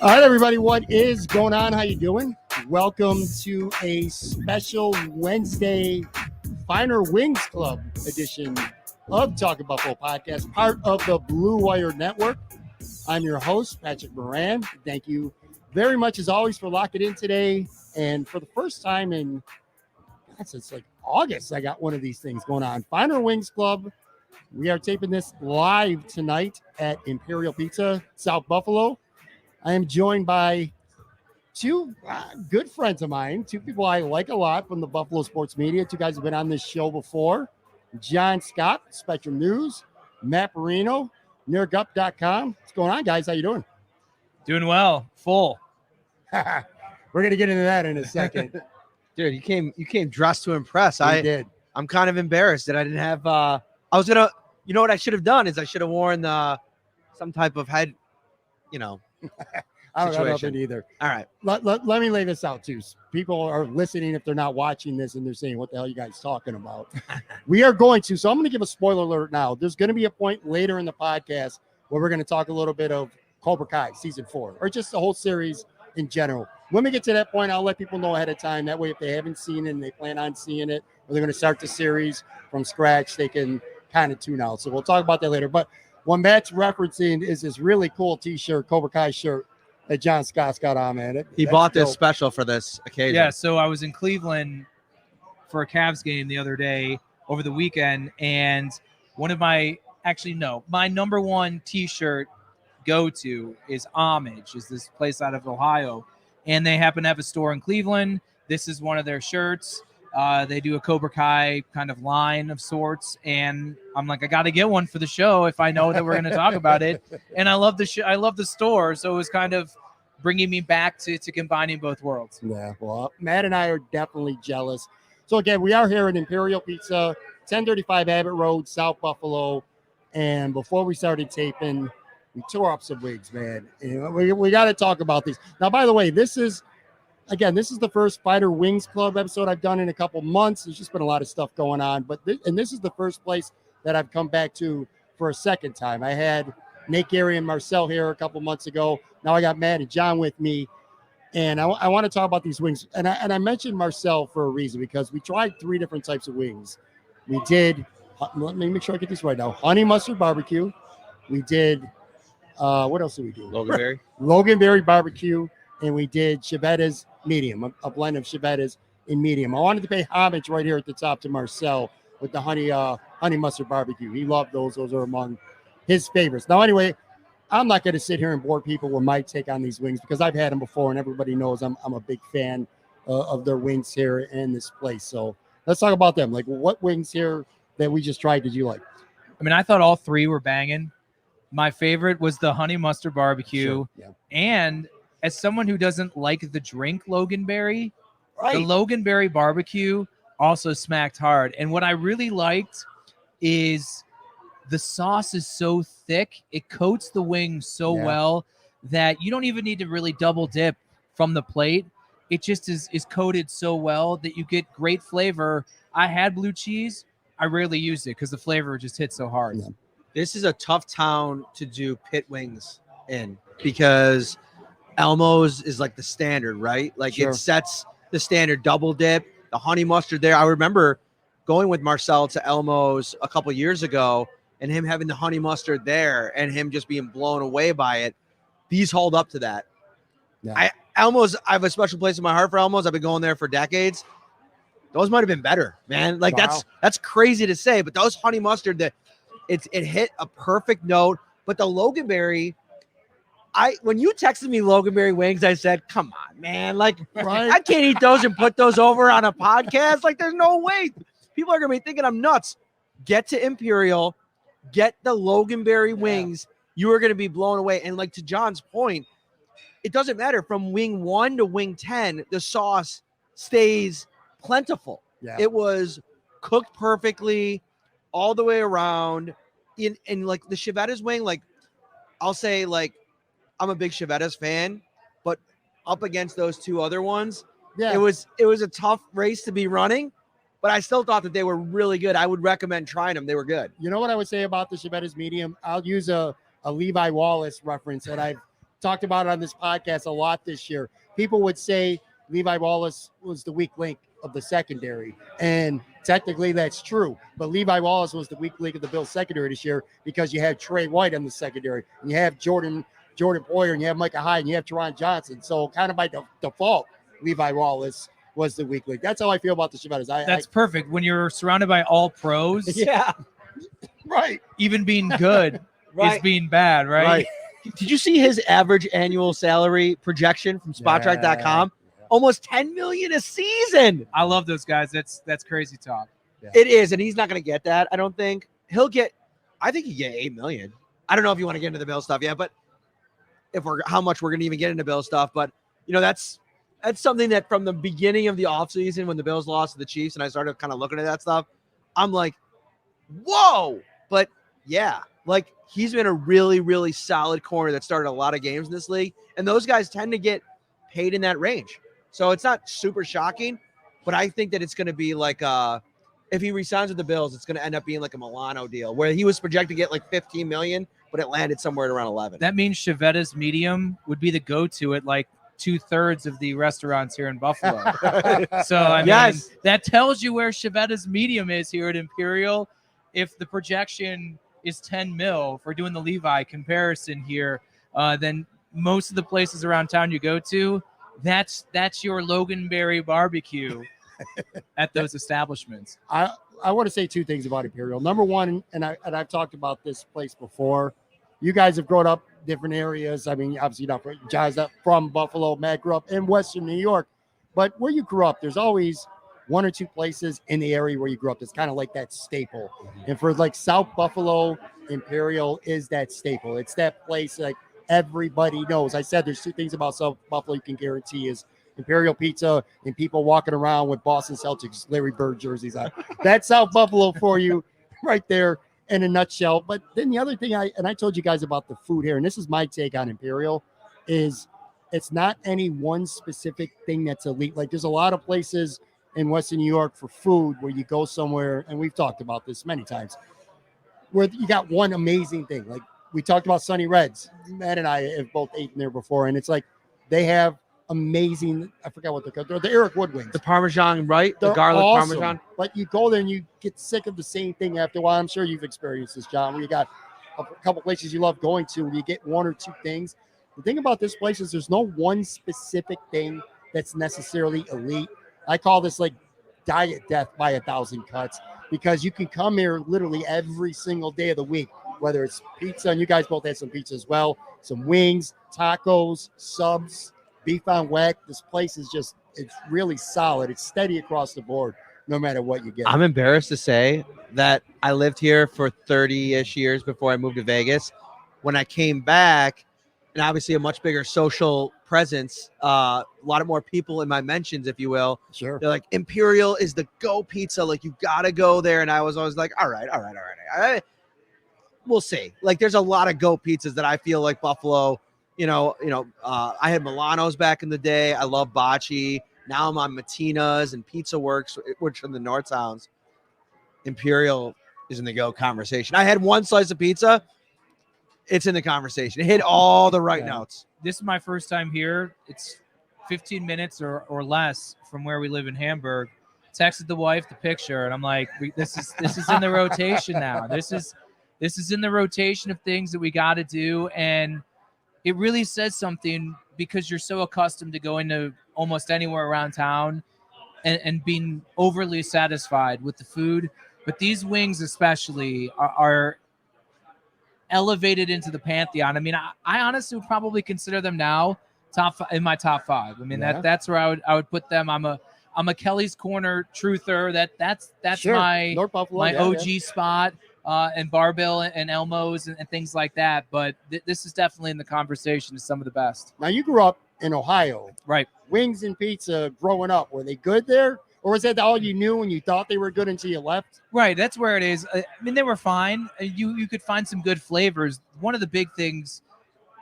All right, everybody, what is going on? How you doing? Welcome to a special Wednesday Finer Wings Club edition of Talking Buffalo Podcast, part of the Blue Wire Network. I'm your host, Patrick Moran. Thank you very much, as always, for locking in today. And for the first time in, since like August, I got one of these things going on. Finer Wings Club. We are taping this live tonight at Imperial Pizza, South Buffalo. I am joined by two good friends of mine, two people I like a lot from the Buffalo sports media. Two guys have been on this show before. Jon Scott, Spectrum News, Matt Parrino, NerdGup.com. What's going on, guys? How you doing? Doing well. Full. We're going to get into that in a second. Dude, you came dressed to impress. I did. I'm kind of embarrassed that I didn't have I was going to, you know what I should have done is I should have worn some type of head, I don't got situation. nothing either. All right. Let me lay this out too. People are listening if they're not watching this and they're saying, what the hell are you guys talking about? We are going to. So I'm going to give a spoiler alert now. There's going to be a point later in the podcast where we're going to talk a little bit of Cobra Kai season 4 or just the whole series in general. When we get to that point, I'll let people know ahead of time. That way, if they haven't seen it and they plan on seeing it, or they're going to start the series from scratch, they can kind of tune out. So we'll talk about that later. But what Matt's referencing is this really cool T-shirt, Cobra Kai shirt that Jon Scott's got on, man. He bought this special for this occasion. Yeah, so I was in Cleveland for a Cavs game the other day over the weekend, and my number one T-shirt go-to is Homage, is this place out of Ohio, and they happen to have a store in Cleveland. This is one of their shirts. They do a Cobra Kai kind of line of sorts, and I'm like, I got to get one for the show if I know that we're going to talk about it. And I love I love the store, so it was kind of bringing me back to combining both worlds. Yeah, well, Matt and I are definitely jealous. So again, we are here at Imperial Pizza, 1035 Abbott Road, South Buffalo. And before we started taping, we tore up some wigs, man. And we got to talk about these. Now, by the way, this is the first Finer Wings Club episode I've done in a couple months. There's just been a lot of stuff going on. But this is the first place that I've come back to for a second time. I had Nate, Gary, and Marcel here a couple months ago. Now I got Matt and John with me. And I want to talk about these wings. And I mentioned Marcel for a reason, because we tried 3 different types of wings. We did, let me make sure I get this right now, honey mustard barbecue. We did, what else did we do? Loganberry barbecue. And we did Chevetta's medium, a blend of Chevetta's in medium. I wanted to pay homage right here at the top to Marcel with the honey mustard barbecue. He loved those. Those are among his favorites. Now, anyway, I'm not going to sit here and bore people with my take on these wings, because I've had them before, and everybody knows I'm a big fan of their wings here in this place. So let's talk about them. Like, what wings here that we just tried did you like? I mean, I thought all 3 were banging. My favorite was the honey mustard barbecue. Sure, yeah. And as someone who doesn't like the drink Loganberry, right, the Loganberry barbecue also smacked hard. And what I really liked is the sauce is so thick, it coats the wing so well that you don't even need to really double dip from the plate. It just is coated so well that you get great flavor. I had blue cheese. I rarely used it because the flavor just hit so hard. Yeah. This is a tough town to do pit wings in, because Elmo's is like the standard, right? Like, sure, it sets the standard double dip, the honey mustard there. I remember going with Marcel to Elmo's a couple years ago and him having the honey mustard there and him just being blown away by it. These hold up to that. Yeah. I have a special place in my heart for Elmo's. I've been going there for decades. Those might have been better, man. Like, wow, that's crazy to say, but those honey mustard, it hit a perfect note. But the Loganberry, when you texted me Loganberry wings, I said, come on, man. Like, right, I can't eat those and put those over on a podcast. Like, there's no way. People are going to be thinking I'm nuts. Get to Imperial, get the Loganberry wings. You are going to be blown away. And like, to John's point, it doesn't matter from wing 1 to wing 10, the sauce stays plentiful. Yeah. It was cooked perfectly all the way around. In like the Chevetta's wing, like, I'll say, like, I'm a big Chevetta's fan, but up against those 2 other ones, it was a tough race to be running, but I still thought that they were really good. I would recommend trying them. They were good. You know what I would say about the Chevetta's medium? I'll use a Levi Wallace reference that I've talked about it on this podcast a lot this year. People would say Levi Wallace was the weak link of the secondary, and technically that's true. But Levi Wallace was the weak link of the Bills secondary this year because you have Trey White in the secondary, and you have Jordan Poyer, and you have Micah Hyde, and you have Teron Johnson. So kind of by default, Levi Wallace was the weak link. That's how I feel about the Chevettas. That's perfect. When you're surrounded by all pros, Yeah. right. even being good is being bad, right? Right. Did you see his average annual salary projection from Spottrack.com? Almost $10 million a season. I love those guys. That's crazy talk. Yeah. It is, and he's not going to get that. I don't think he'll get. I think he get $8 million. I don't know if you want to get into the Bill stuff yet, but how much we're going to even get into Bill stuff. But that's something that from the beginning of the offseason when the Bills lost to the Chiefs, and I started kind of looking at that stuff, I'm like, whoa. But yeah, like he's been a really, really solid corner that started a lot of games in this league, and those guys tend to get paid in that range. So it's not super shocking, but I think that it's going to be like if he resigns with the Bills, it's going to end up being like a Milano deal where he was projected to get like $15 million, but it landed somewhere at around 11. That means Chevetta's medium would be the go-to at like 2/3 of the restaurants here in Buffalo. So I mean, that tells you where Chevetta's medium is here at Imperial. If the projection is 10 mil for doing the Levi comparison here, then most of the places around town you go to, that's your Loganberry barbecue at those establishments. I want to say two things about Imperial. Number one, and I've talked about this place before. You guys have grown up different areas. I mean, obviously not John's not from Buffalo. Matt grew up in Western New York, but where you grew up, there's always one or two places in the area where you grew up that's kind of like that staple. And for like South Buffalo, Imperial is that staple. It's that place like everybody knows. I said there's two things about South Buffalo you can guarantee is Imperial Pizza and people walking around with Boston Celtics Larry Bird jerseys on. That's South Buffalo for you right there in a nutshell. But then the other thing I told you guys about the food here, and this is my take on Imperial, is it's not any one specific thing that's elite. Like there's a lot of places in Western New York for food where you go somewhere, and we've talked about this many times, where you got one amazing thing. Like we talked about Sunny Reds. Matt and I have both eaten there before, and it's like they have amazing, I forgot what they're called. The Eric Wood wings. The Parmesan, right? They're the garlic awesome. Parmesan. But you go there and you get sick of the same thing after a while. I'm sure you've experienced this, John, where you got a couple places you love going to where you get one or two things. The thing about this place is there's no one specific thing that's necessarily elite. I call this like diet death by 1,000 cuts because you can come here literally every single day of the week, whether it's pizza, and you guys both had some pizza as well, some wings, tacos, subs, beef on whack. This place is just, it's really solid. It's steady across the board, no matter what you get. I'm embarrassed to say that I lived here for 30-ish years before I moved to Vegas. When I came back, and obviously a much bigger social presence, a lot of more people in my mentions, if you will. Sure. They're like, Imperial is the go pizza. Like, you got to go there. And I was always like, all right. We'll see. Like, there's a lot of go pizzas that I feel like Buffalo, I had Milano's back in the day. I love Bocce. Now I'm on Matina's and Pizza Works, which are the North Towns. Imperial is in the go conversation. I had one slice of pizza. It's in the conversation. It hit all the right notes. This is my first time here. It's 15 minutes or less from where we live in Hamburg. Texted the wife the picture, and I'm like, this is in the rotation now. This is in the rotation of things that we got to do, and it really says something because you're so accustomed to going to almost anywhere around town and being overly satisfied with the food. But these wings especially are elevated into the pantheon. I mean, I honestly would probably consider them now in my top 5. I mean, that's where I would put them. I'm a Kelly's Corner truther. That's sure. my OG spot. And Barbell and Elmo's and things like that. But this is definitely in the conversation as some of the best. Now, you grew up in Ohio. Right. Wings and pizza growing up, were they good there? Or was that all you knew and you thought they were good until you left? Right. That's where it is. I mean, they were fine. You could find some good flavors. One of the big things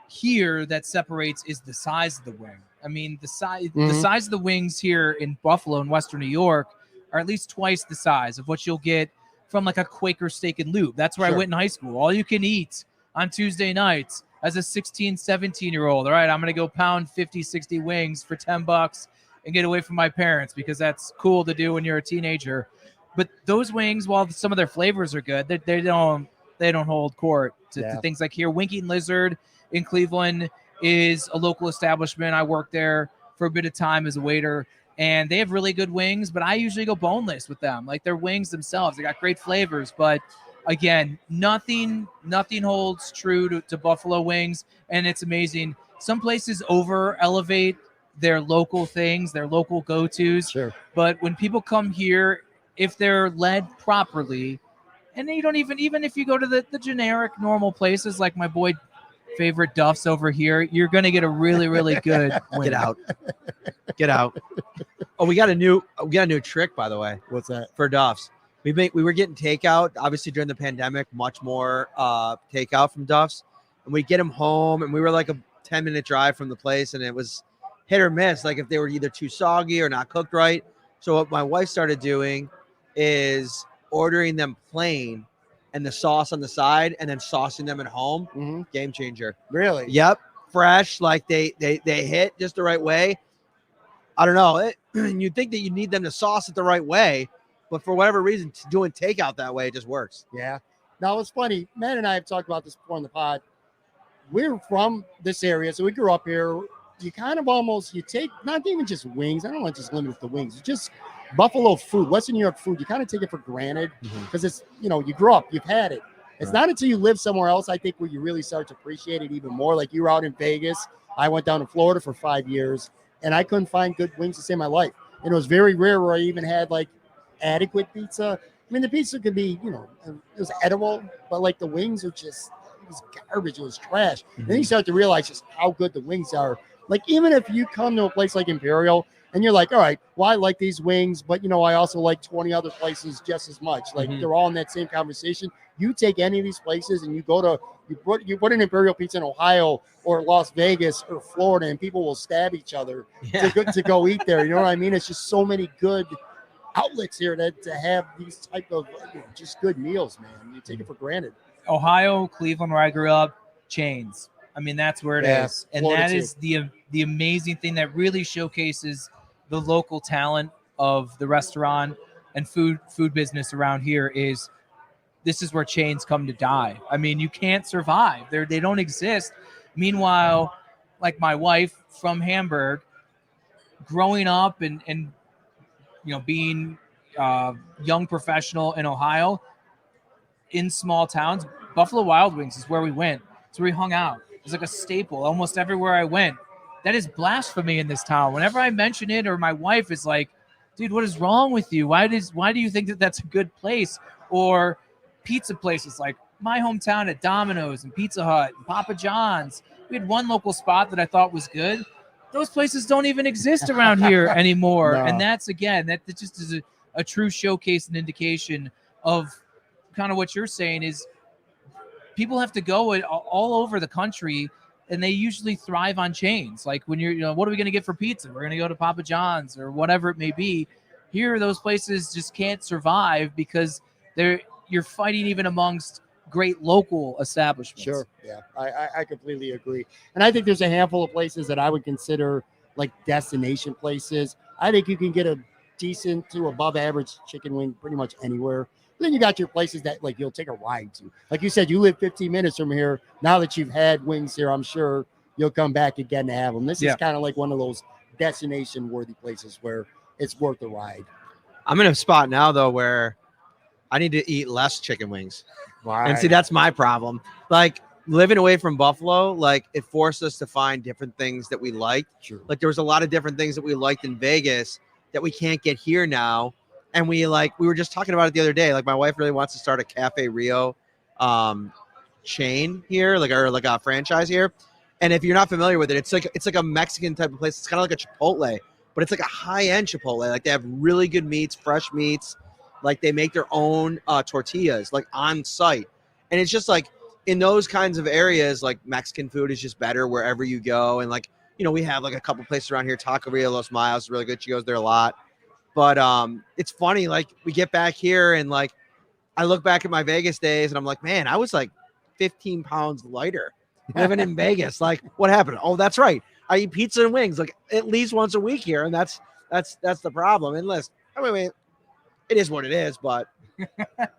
here that separates is the size of the wing. I mean, the size of the wings here in Buffalo and Western New York are at least twice the size of what you'll get from like a Quaker Steak and Lube. That's where I went in high school. All you can eat on Tuesday nights as a 16, 17-year-old. All right, I'm going to go pound 50, 60 wings for $10 and get away from my parents because that's cool to do when you're a teenager. But those wings, while some of their flavors are good, they don't hold court to things like here. Winking Lizard in Cleveland is a local establishment. I worked there for a bit of time as a waiter, and they have really good wings, but I usually go boneless with them. Like their wings themselves, they got great flavors, but again, nothing holds true to buffalo wings, and it's amazing. Some places over elevate their local things, their local go-tos. Sure. But when people come here, if they're led properly, and you don't even if you go to the generic normal places like my boy favorite Duff's over here, you're gonna get a really, really good wing. Get out. Oh, we got a new trick, by the way. What's that? For Duff's. We were getting takeout, obviously during the pandemic, much more takeout from Duff's. And we get them home, and we were like a 10-minute drive from the place, and it was hit or miss, like if they were either too soggy or not cooked right. So what my wife started doing is ordering them plain and the sauce on the side, and then saucing them at home. Mm-hmm. Game changer. Really? Yep. Fresh, like they hit just the right way. I don't know. You'd think that you need them to sauce it the right way, but for whatever reason, doing takeout that way, it just works. Yeah. Now, it's funny. Matt and I have talked about this before on the pod. We're from this area, so we grew up here. You kind of you take not even just wings. I don't want to just limit it to wings. It's just Buffalo food, Western New York food. You kind of take it for granted because it's, you grew up, you've had it. It's not until you live somewhere else, I think, where you really start to appreciate it even more. Like you were out in Vegas. I went down to Florida for 5 years, and I couldn't find good wings to save my life. And it was very rare where I even had like adequate pizza. I mean, the pizza could be, it was edible, but like the wings are just, it was garbage. It was trash. And then you start to realize just how good the wings are. Like, even if you come to a place like Imperial and you're like, all right, well, I like these wings, but, I also like 20 other places just as much. Like, they're all in that same conversation. You take any of these places and you put an Imperial Pizza in Ohio or Las Vegas or Florida, and people will stab each other to go eat there. You know what I mean? It's just so many good outlets here to have these type of just good meals, man. You take it for granted. Ohio, Cleveland, where I grew up, chains. I mean, that's where it is. And Florida that too. is the amazing thing that really showcases the local talent of the restaurant and food business around here is this is where chains come to die. I mean, you can't survive. They don't exist. Meanwhile, like my wife from Hamburg, growing up and being a young professional in Ohio, in small towns, Buffalo Wild Wings is where we went. It's where we hung out. It's like a staple almost everywhere I went. That is blasphemy in this town. Whenever I mention it, or my wife is like, dude, what is wrong with you? Why do you think that that's a good place? Or pizza places like my hometown at Domino's and Pizza Hut and Papa John's. We had one local spot that I thought was good. Those places don't even exist around here anymore. No. And that's, again, that just is a true showcase and indication of kind of what you're saying is people have to go all over the country, and they usually thrive on chains. Like when you're, what are we going to get for pizza? We're going to go to Papa John's or whatever it may be. Here, those places just can't survive because you're fighting even amongst great local establishments. Sure. Yeah, I completely agree. And I think there's a handful of places that I would consider like destination places. I think you can get a decent to above average chicken wing pretty much anywhere. Then you got your places that like you'll take a ride to. Like you said, you live 15 minutes from here. Now that you've had wings here, I'm sure you'll come back again to have them. This is kind of like one of those destination worthy places where it's worth the ride. I'm in a spot now though where I need to eat less chicken wings. Right. And see, that's my problem. Like living away from Buffalo, like it forced us to find different things that we liked. Sure. Like there was a lot of different things that we liked in Vegas that we can't get here now. And we were just talking about it the other day. Like my wife really wants to start a Cafe Rio chain here, like a franchise here. And if you're not familiar with it, it's like a Mexican type of place. It's kind of like a Chipotle, but it's like a high-end Chipotle. Like they have really good meats, fresh meats. Like they make their own tortillas, like on site. And it's just like in those kinds of areas, like Mexican food is just better wherever you go. And like, we have like a couple places around here. Taqueria Los Mayos is really good. She goes there a lot. But it's funny, like we get back here and like I look back at my Vegas days and I'm like, man, I was like 15 pounds lighter. living in Vegas. Like, what happened? Oh, that's right. I eat pizza and wings like at least once a week here, and that's the problem. Unless I mean, it is what it is, but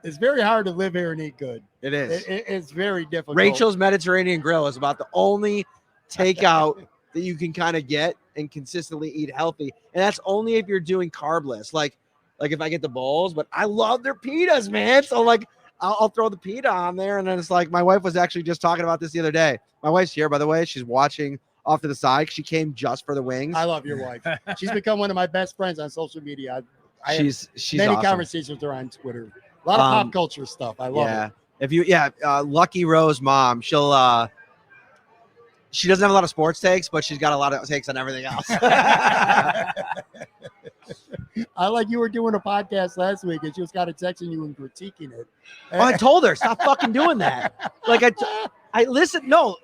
It's very hard to live here and eat good. it is. It's very difficult. Rachel's Mediterranean Grill is about the only takeout that you can kind of get and consistently eat healthy, and that's only if you're doing carbless. Like if I get the bowls, but I love their pitas, man. So like I'll throw the pita on there, and then it's like my wife was actually just talking about this the other day. My wife's here, by the way. She's watching off to the side. She came just for the wings. I love your wife. She's become one of my best friends on social media. I She's many awesome. conversations with her on Twitter. A lot of pop culture stuff. I love it. If you Lucky Rose mom, she doesn't have a lot of sports takes, but she's got a lot of takes on everything else. I like you were doing a podcast last week and she was kind of texting you and critiquing it. Oh, I told her, stop fucking doing that. Like I listened. No.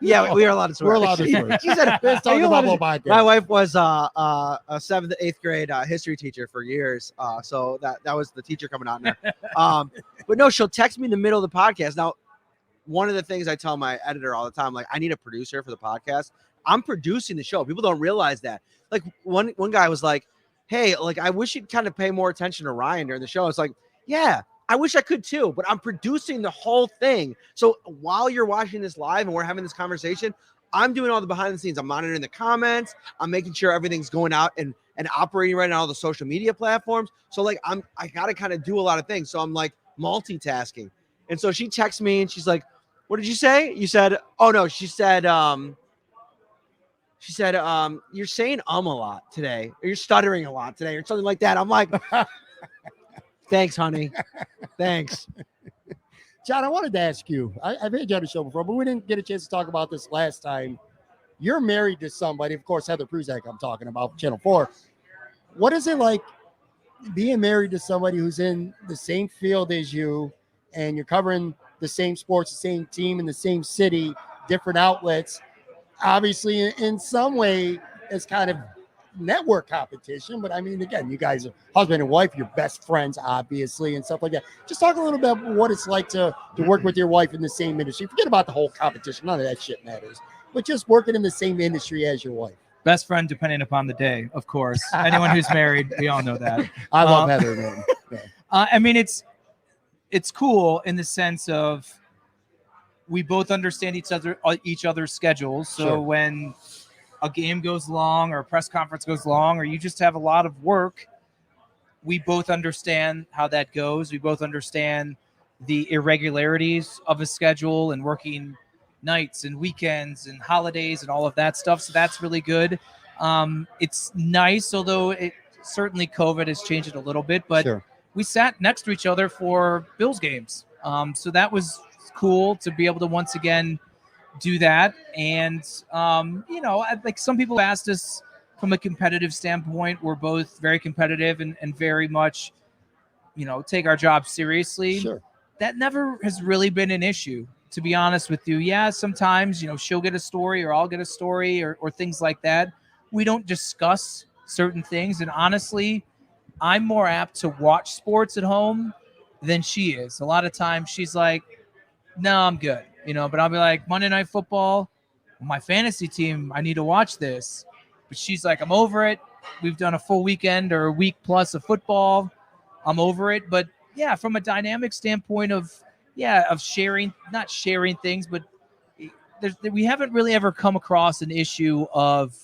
Yeah, we are allowed to swear. We're allowed to swear. She said, Let's talk about what podcast. my wife was a 7th, 8th grade history teacher for years. So that was the teacher coming out in there. But no, she'll text me in the middle of the podcast. Now, one of the things I tell my editor all the time, like, I need a producer for the podcast. I'm producing the show. People don't realize that. Like one guy was like, hey, like, I wish you'd kind of pay more attention to Ryan during the show. It's like, yeah, I wish I could too, but I'm producing the whole thing. So while you're watching this live and we're having this conversation, I'm doing all the behind the scenes. I'm monitoring the comments. I'm making sure everything's going out and operating right on all the social media platforms. So like I got to kind of do a lot of things. So I'm like multitasking. And so she texts me and she's like, what did you say? You said, oh no, she said, you're saying a lot today, or you're stuttering a lot today, or something like that. I'm like, thanks, honey. Thanks. Jon, I wanted to ask you, I've had you on the show before, but we didn't get a chance to talk about this last time. You're married to somebody, of course, Heather Pruzak I'm talking about, Channel 4. What is it like being married to somebody who's in the same field as you and you're covering the same sports, the same team in the same city, different outlets? Obviously, in some way, it's kind of network competition, but I mean, again, you guys are husband and wife, you're best friends, obviously, and stuff like that. Just talk a little bit about what it's like to work with your wife in the same industry. Forget about the whole competition. None of that shit matters. But just working in the same industry as your wife. Best friend, depending upon the day, of course. Anyone who's married, we all know that. I love Heather, man. Yeah. I mean, it's cool in the sense of we both understand each other's schedules. So Sure. when a game goes long or a press conference goes long, or you just have a lot of work, we both understand how that goes. We both understand the irregularities of a schedule and working nights and weekends and holidays and all of that stuff. So that's really good. It's nice, although certainly COVID has changed it a little bit, but Sure. we sat next to each other for Bills games. So that was cool to be able to once again do that. And, like some people asked us from a competitive standpoint, we're both very competitive and very much, take our job seriously. Sure. That never has really been an issue, to be honest with you. Yeah, sometimes, she'll get a story or I'll get a story or things like that. We don't discuss certain things. And honestly, I'm more apt to watch sports at home than she is. A lot of times she's like, no, I'm good. But I'll be like, Monday Night Football, my fantasy team, I need to watch this. But she's like, I'm over it. We've done a full weekend or a week plus of football. I'm over it. But yeah, from a dynamic standpoint of sharing, not sharing things, but we haven't really ever come across an issue of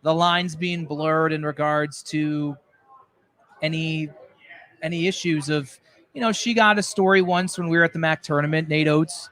the lines being blurred in regards to any issues of, she got a story once when we were at the MAC tournament, Nate Oates,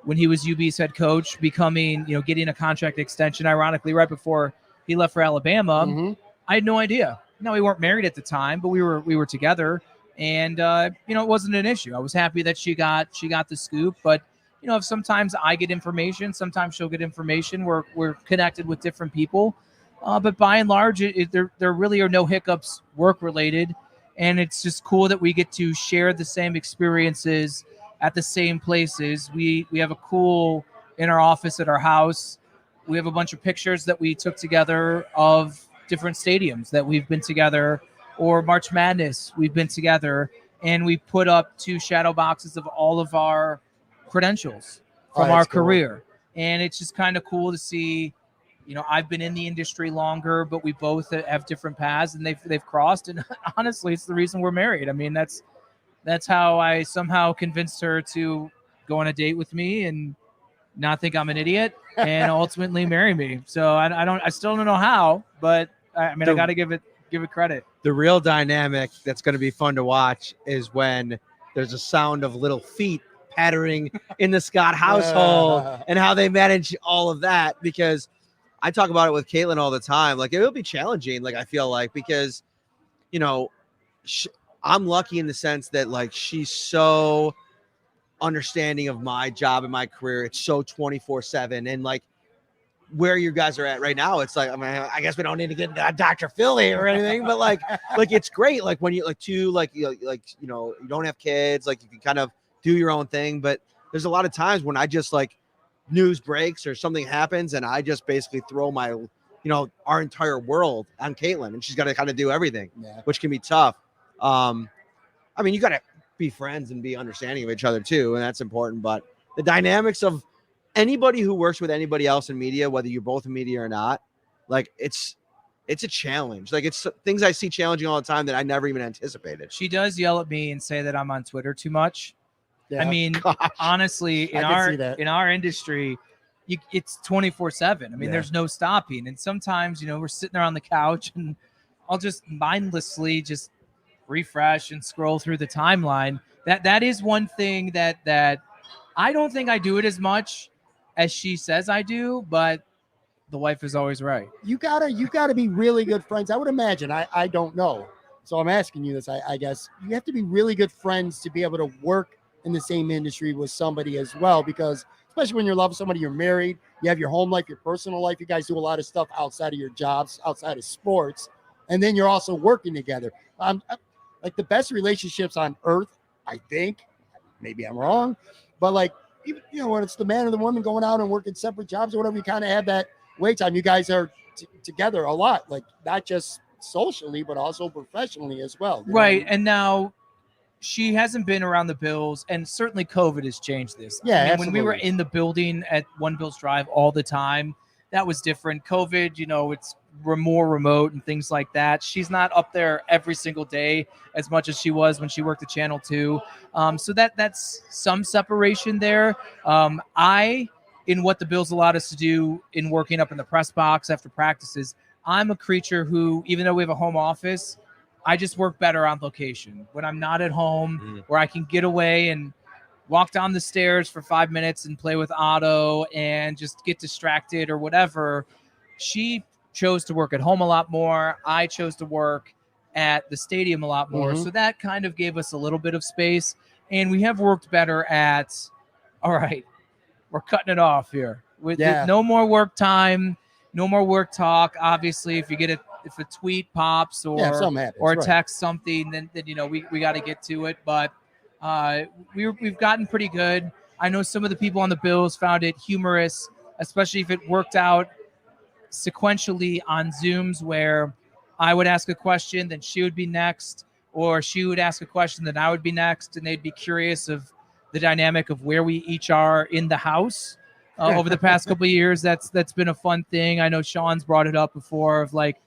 when he was UB's head coach, becoming, getting a contract extension, ironically, right before he left for Alabama. Mm-hmm. I had no idea. No, we weren't married at the time, but we were together, and it wasn't an issue. I was happy that she got the scoop, but if sometimes I get information, sometimes she'll get information. We're connected with different people, but by and large, there really are no hiccups work related. And it's just cool that we get to share the same experiences at the same places. We have a cool in our office at our house. We have a bunch of pictures that we took together of different stadiums that we've been together, or March Madness we've been together, and we put up 2 shadow boxes of all of our credentials from that's our cool. career. And it's just kind of cool to see, I've been in the industry longer, but we both have different paths, and they've crossed. And honestly, it's the reason we're married. I mean, that's how I somehow convinced her to go on a date with me and not think I'm an idiot and ultimately marry me. So I still don't know how, but I got to give it credit. The real dynamic that's going to be fun to watch is when there's a sound of little feet pattering in the Scott household and how they manage all of that, because I talk about it with Caitlin all the time. Like, it will be challenging, like, I feel like, because, I'm lucky in the sense that, like, she's so understanding of my job and my career. It's so 24/7. And, like, where you guys are at right now, it's like, I guess we don't need to get into Dr. Philly or anything, but like it's great. Like, when you you don't have kids, like, you can kind of do your own thing. But there's a lot of times when I just, like, news breaks or something happens, and I just basically throw my, our entire world on Caitlin, and she's got to kind of do everything, which can be tough. You got to be friends and be understanding of each other too, and that's important. But the dynamics of anybody who works with anybody else in media, whether you're both in media or not, like, it's a challenge. Like, it's things I see challenging all the time that I never even anticipated. She does yell at me and say that I'm on Twitter too much. Yeah. I mean, honestly, in our industry, it's 24/7. I mean, there's no stopping. And sometimes, we're sitting there on the couch, and I'll just mindlessly just refresh and scroll through the timeline. That is one thing that I don't think I do it as much as she says I do, but the wife is always right. You gotta be really good friends. I would imagine. I don't know, so I'm asking you this. I guess you have to be really good friends to be able to work in the same industry with somebody as well, because especially when you're loving somebody, you're married, you have your home life, your personal life, you guys do a lot of stuff outside of your jobs, outside of sports, and then you're also working together. Like, the best relationships on earth, I think, maybe I'm wrong, but like, when it's the man and the woman going out and working separate jobs or whatever, you kind of have that wait time. You guys are together a lot, like, not just socially, but also professionally as well. Right. And now she hasn't been around the Bills, and certainly COVID has changed this. Yeah, when we were in the building at One Bills Drive all the time, that was different. COVID, we're more remote and things like that. She's not up there every single day as much as she was when she worked at Channel 2. So that's some separation there. In what the Bills allowed us to do in working up in the press box after practices, I'm a creature who, even though we have a home office, I just work better on location. When I'm not at home, where I can get away and walk down the stairs for 5 minutes and play with Otto and just get distracted or whatever. She chose to work at home a lot more. I chose to work at the stadium a lot more. So that kind of gave us a little bit of space. And we have worked better at, all right, we're cutting it off here. With no more work time, no more work talk. Obviously, if a tweet pops or text something, then we got to get to it. But we've gotten pretty good. I know some of the people on the Bills found it humorous, especially if it worked out sequentially on Zooms, where I would ask a question, then she would be next, or she would ask a question, then I would be next, and they'd be curious of the dynamic of where we each are in the house. Over the past couple of years, that's been a fun thing. I know Sean's brought it up before of like,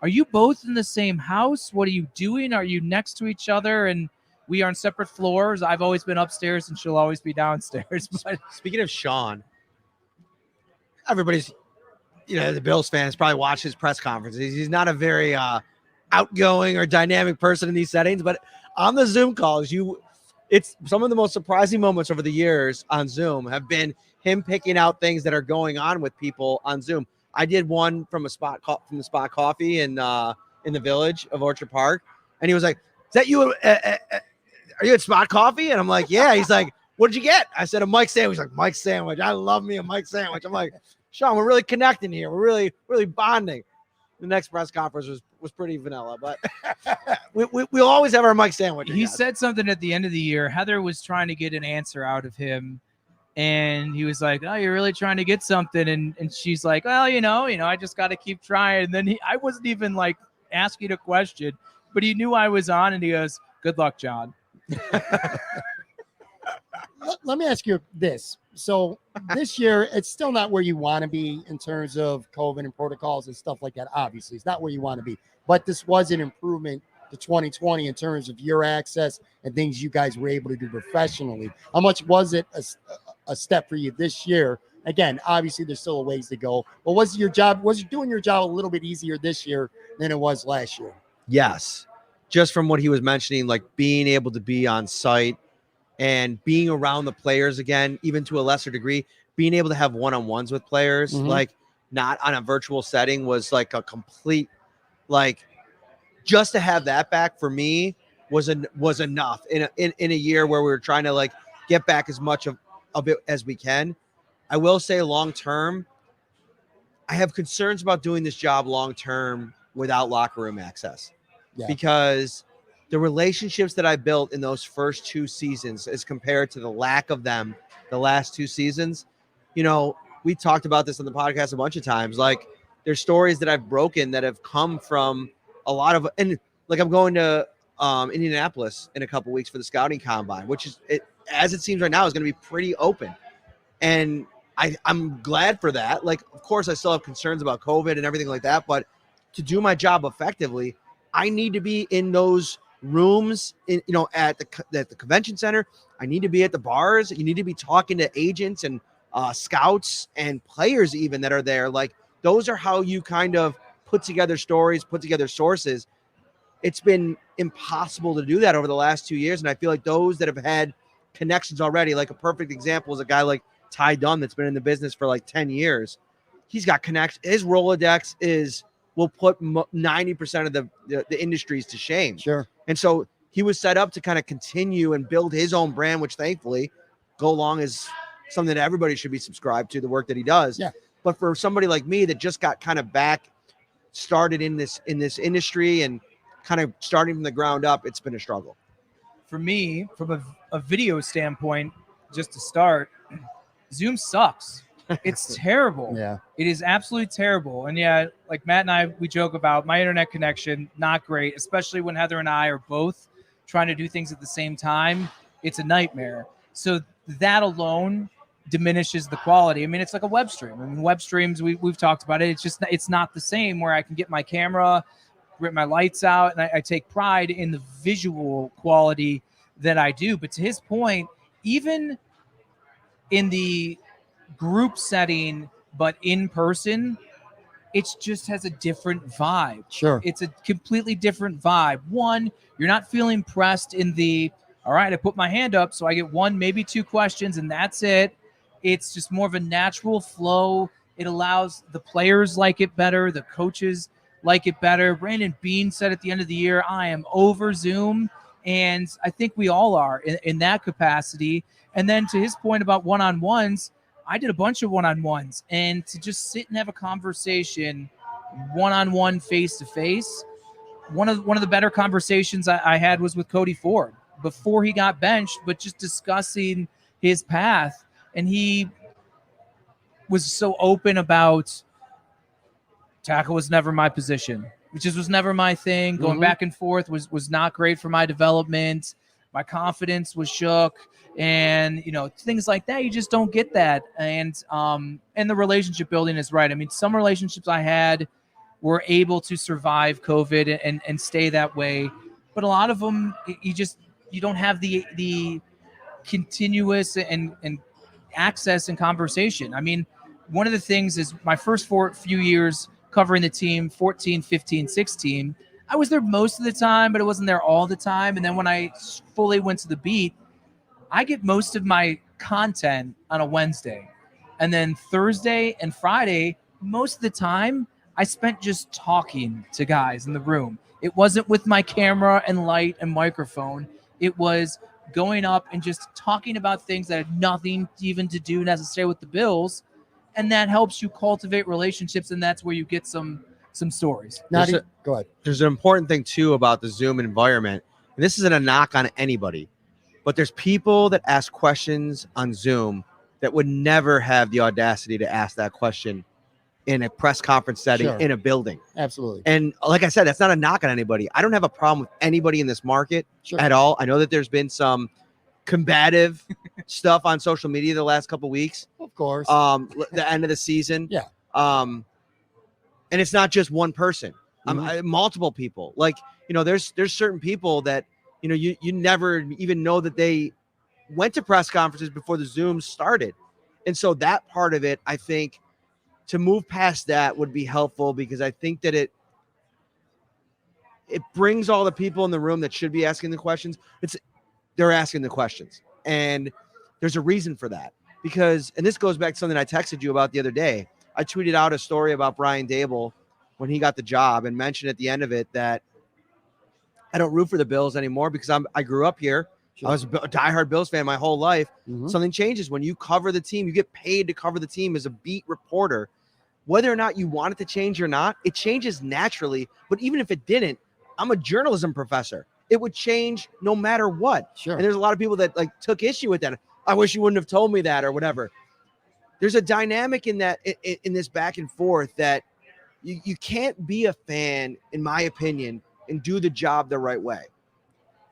are you both in the same house? What are you doing? Are you next to each other? And we are on separate floors. I've always been upstairs and she'll always be downstairs. But speaking of Sean, everybody's, the Bills fans probably watch his press conferences. He's not a very outgoing or dynamic person in these settings, but on the Zoom calls, it's some of the most surprising moments over the years on Zoom have been him picking out things that are going on with people on Zoom. I did one from the Spot Coffee in the Village of Orchard Park, and he was like, "Is that you? Are you at Spot Coffee?" And I'm like, "Yeah." He's like, "What did you get?" I said, "A Mike sandwich." Like, Mike sandwich. I love me a Mike sandwich. I'm like, Sean, we're really connecting here. We're really, really bonding. The next press conference was pretty vanilla, but we'll always have our Mike sandwich. He said something at the end of the year. Heather was trying to get an answer out of him, and he was like, "Oh, you're really trying to get something," and she's like, "Well, I just got to keep trying." And then I wasn't even like asking a question, but he knew I was on, and he goes, "Good luck, John." let me ask you this. So this year, it's still not where you want to be in terms of COVID and protocols and stuff like that. Obviously, it's not where you want to be. But this was an improvement to 2020 in terms of your access and things you guys were able to do professionally. How much was it a step for you this year? Again, obviously, there's still a ways to go. But was you doing your job a little bit easier this year than it was last year? Yes. Just from what he was mentioning, like being able to be on site and being around the players again, even to a lesser degree, being able to have one-on-ones with players, like not on a virtual setting, was like a complete, like, just to have that back for me was enough in a year where we were trying to like get back as much of it as we can. I will say long term, I have concerns about doing this job long term without locker room access, because the relationships that I built in those first 2 seasons as compared to the lack of them the last 2 seasons, you know, we talked about this on the podcast a bunch of times. Like, there's stories that I've broken that have come from a lot of, and like I'm going to Indianapolis in a couple weeks for the scouting combine, which is, as it seems right now, is going to be pretty open. And I'm glad for that. Like, of course, I still have concerns about COVID and everything like that, but to do my job effectively, I need to be in those rooms, at the convention center. I need to be at the bars. You need to be talking to agents and scouts and players even that are there. Like, those are how you kind of put together stories, put together sources. It's been impossible to do that over the last 2 years. And I feel like those that have had connections already, like a perfect example is a guy like Ty Dunn that's been in the business for like 10 years. He's got connections. His Rolodex will put 90% of the industries to shame. Sure. And so he was set up to kind of continue and build his own brand, which thankfully Go Long is something that everybody should be subscribed to, the work that he does. Yeah. But for somebody like me that just got kind of started in this industry and kind of starting from the ground up, it's been a struggle. For me, from a video standpoint, just to start, Zoom sucks. It's terrible. Yeah. It is absolutely terrible. And yeah, like Matt and I, we joke about my internet connection, not great, especially when Heather and I are both trying to do things at the same time. It's a nightmare. So that alone diminishes the quality. I mean, it's like a web stream. I mean, web streams, we've talked about it. It's not the same where I can get my camera, rip my lights out, and I take pride in the visual quality that I do. But to his point, even in the group setting, but in person, it just has a different vibe. Sure. It's a completely different vibe. One, you're not feeling pressed in the, all right, I put my hand up, so I get 1, maybe 2 questions, and that's it. It's just more of a natural flow. It allows the players like it better, the coaches like it better. Brandon Beane said at the end of the year, I am over Zoom, and I think we all are in that capacity. And then to his point about one-on-ones, I did a bunch of one-on-ones, and to just sit and have a conversation one-on-one, face-to-face, one of the better conversations I had was with Cody Ford before he got benched, but just discussing his path. And he was so open about tackle was never my position. It just was never my thing. Going back and forth was not great for my development. My confidence was shook. And, things like that, you just don't get that. And the relationship building is right. I mean, some relationships I had were able to survive COVID and stay that way. But a lot of them, you don't have the continuous and access and conversation. I mean, one of the things is my first few years covering the team, 14, 15, 16, I was there most of the time, but I wasn't there all the time. And then when I fully went to the beat, I get most of my content on a Wednesday. And then Thursday and Friday, most of the time, I spent just talking to guys in the room. It wasn't with my camera and light and microphone. It was going up and just talking about things that had nothing even to do necessarily with the Bills. And that helps you cultivate relationships, and that's where you get some stories. Go ahead. There's an important thing, too, about the Zoom environment. And this isn't a knock on anybody, but there's people that ask questions on Zoom that would never have the audacity to ask that question in a press conference setting, in a building. Absolutely. And like I said, that's not a knock on anybody. I don't have a problem with anybody in this market at all. I know that there's been some combative stuff on social media the last couple weeks. Of course. The end of the season. Yeah. And it's not just one person. Multiple people. Like, there's certain people that, you never even know that they went to press conferences before the Zoom started. And so that part of it, I think, to move past that would be helpful, because I think that it brings all the people in the room that should be asking the questions. They're asking the questions, and there's a reason for that, because, and this goes back to something I texted you about the other day. I tweeted out a story about Brian Dable when he got the job, and mentioned at the end of it that I don't root for the Bills anymore because I grew up here. Sure. I was a diehard Bills fan my whole life. Something changes when you cover the team. You get paid to cover the team as a beat reporter. Whether or not you want it to change or not, it changes naturally. But even if it didn't, I'm a journalism professor. It would change no matter what. Sure. And there's a lot of people that took issue with that. I wish you wouldn't have told me that or whatever. There's a dynamic in that, in this back and forth, that you can't be a fan, in my opinion, and do the job the right way.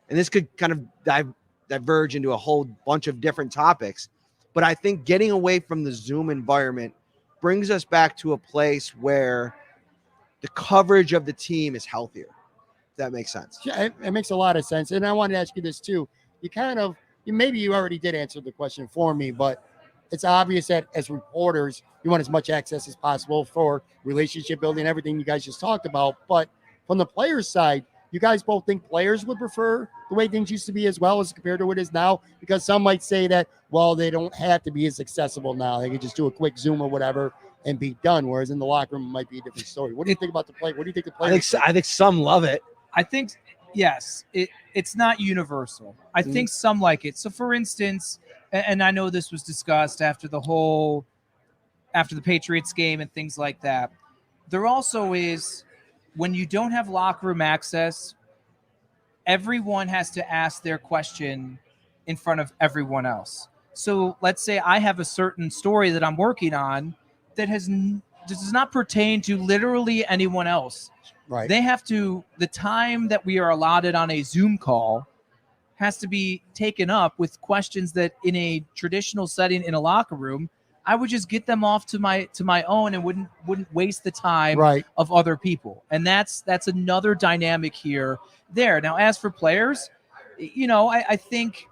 And this could kind of diverge into a whole bunch of different topics. But I think getting away from the Zoom environment brings us back to a place where the coverage of the team is healthier. If that makes sense. Yeah, it makes a lot of sense. And I wanted to ask you this too. Maybe you already did answer the question for me, but it's obvious that as reporters, you want as much access as possible for relationship building, everything you guys just talked about. But from the players' side, you guys both think players would prefer the way things used to be as well as compared to what it is now? Because some might say that, well, they don't have to be as accessible now. They can just do a quick Zoom or whatever and be done. Whereas in the locker room, it might be a different story. What do you think about the play? What do you think the players? I think some love it. I think, yes, it's not universal. I think some like it. So, for instance, and I know this was discussed after the Patriots game and things like that, there also is, when you don't have locker room access, everyone has to ask their question in front of everyone else. So let's say I have a certain story that I'm working on that does not pertain to literally anyone else. Right. They have to, the time that we are allotted on a Zoom call has to be taken up with questions that in a traditional setting in a locker room, I would just get them off to my own and wouldn't waste the time of other people. And that's another dynamic there. Now, as for players, I think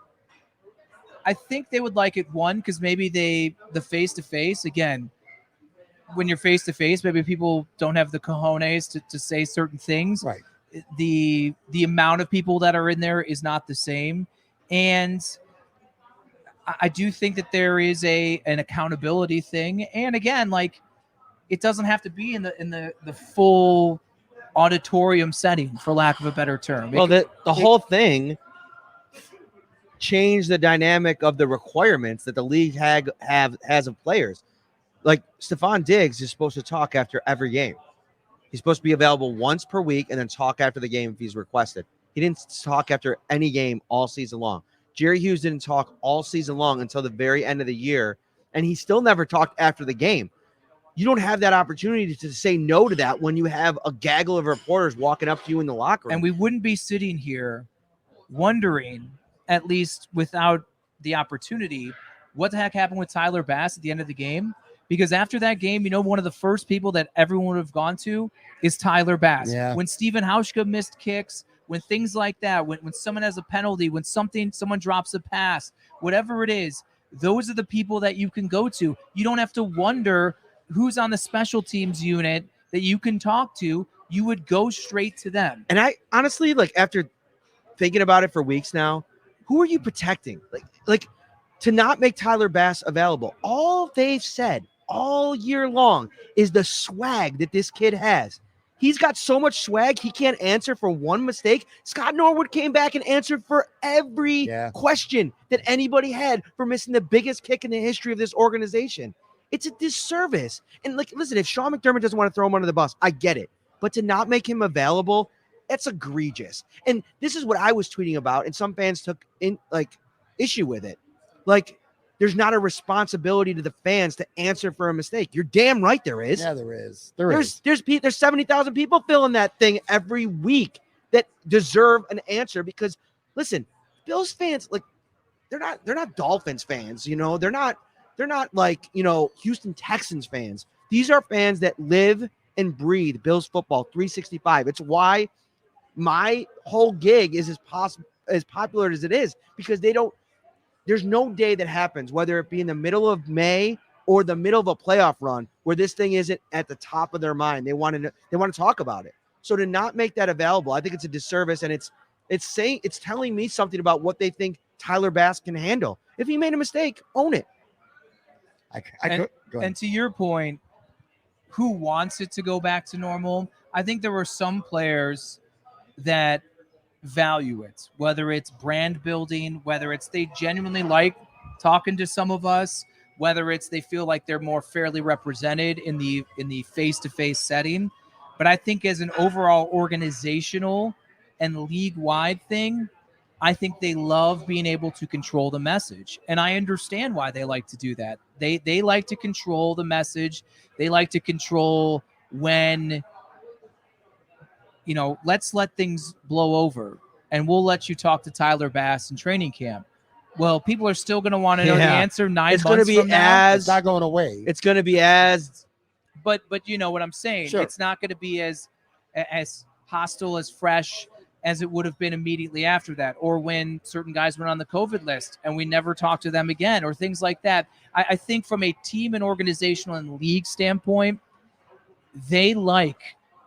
they would like it, one, because maybe the face-to-face, again, when you're face-to-face, maybe people don't have the cojones to say certain things. Right. The amount of people that are in there is not the same. And I do think that there is an accountability thing. And again, it doesn't have to be in the full auditorium setting, for lack of a better term. Well, the whole thing changed the dynamic of the requirements that the league has of players. Like, Stephon Diggs is supposed to talk after every game. He's supposed to be available once per week and then talk after the game if he's requested. He didn't talk after any game all season long. Jerry Hughes didn't talk all season long until the very end of the year, and he still never talked after the game. You don't have that opportunity to say no to that when you have a gaggle of reporters walking up to you in the locker room. And we wouldn't be sitting here wondering, at least without the opportunity, what the heck happened with Tyler Bass at the end of the game. Because after that game, one of the first people that everyone would have gone to is Tyler Bass. Yeah. When Steven Hauschka missed kicks, when things like that, when someone has a penalty, when someone drops a pass, whatever it is, those are the people that you can go to. You don't have to wonder who's on the special teams unit that you can talk to. You would go straight to them. And I honestly, after thinking about it for weeks now, who are you protecting? Like to not make Tyler Bass available. All they've said all year long is the swag that this kid has. He's got so much swag, he can't answer for one mistake. Scott Norwood came back and answered for every question that anybody had for missing the biggest kick in the history of this organization. It's a disservice. And listen, if Sean McDermott doesn't want to throw him under the bus, I get it. But to not make him available, that's egregious. And this is what I was tweeting about, and some fans took issue with it. There's not a responsibility to the fans to answer for a mistake. You're damn right there is. Yeah, there is. There's 70,000 people filling that thing every week that deserve an answer because, listen, Bills fans, they're not Dolphins fans, you know. They're not like, you know, Houston Texans fans. These are fans that live and breathe Bills football 365. It's why my whole gig is as popular as it is, because there's no day that happens, whether it be in the middle of May or the middle of a playoff run, where this thing isn't at the top of their mind. They want to talk about it. So to not make that available, I think it's a disservice, and it's telling me something about what they think Tyler Bass can handle. If he made a mistake, own it. And to your point, who wants it to go back to normal? I think there were some players that value it, whether it's brand building, whether it's they genuinely like talking to some of us, whether it's they feel like they're more fairly represented in the face-to-face setting. But I think as an overall organizational and league-wide thing, I think they love being able to control the message. And I understand why they like to do that. They like to control the message. They like to control when, you know, let's let things blow over and we'll let you talk to Tyler Bass in training camp. Well, people are still going to want to know the answer 9 months from now. It's not going away. It's going to be as. But you know what I'm saying? Sure. It's not going to be as hostile, as fresh as it would have been immediately after that, or when certain guys went on the COVID list and we never talked to them again, or things like that. I think from a team and organizational and league standpoint, they like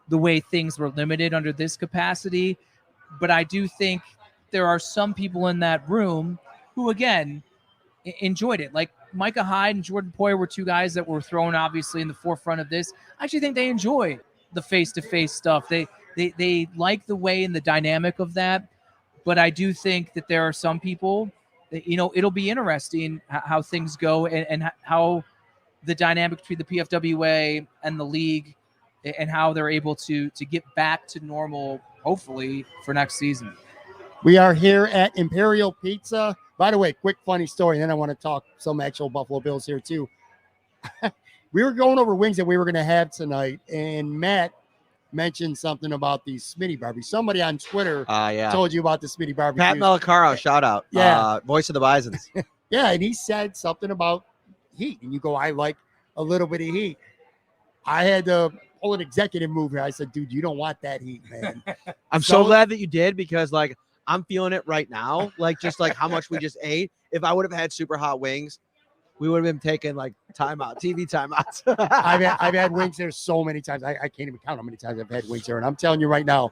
the way things were limited under this capacity. But I do think there are some people in that room who, again, enjoyed it. Like Micah Hyde and Jordan Poyer were two guys that were thrown obviously in the forefront of this. I actually think they enjoy the face-to-face stuff. They like the way and the dynamic of that. But I do think that there are some people that, you know, it'll be interesting how things go and how the dynamic between the PFWA and the league and how they're able to get back to normal, hopefully, for next season. We are here at Imperial Pizza. By the way, quick funny story, and then I want to talk some actual Buffalo Bills here too. We were going over wings that we were going to have tonight, and Matt mentioned something about the Smitty barbecue. Somebody on Twitter told you about the Smitty barbecue. Pat Malacaro, shout out. Yeah. Voice of the Bisons. Yeah, and he said something about heat, and you go, I like a little bit of heat. I had to pull an executive move here. I said, dude, you don't want that heat, man. I'm so glad that you did, because like I'm feeling it right now. Like just like how much we just ate. If I would have had super hot wings, we would have been taking like TV timeouts. I've had wings there so many times. I can't even count how many times I've had wings there. And I'm telling you right now,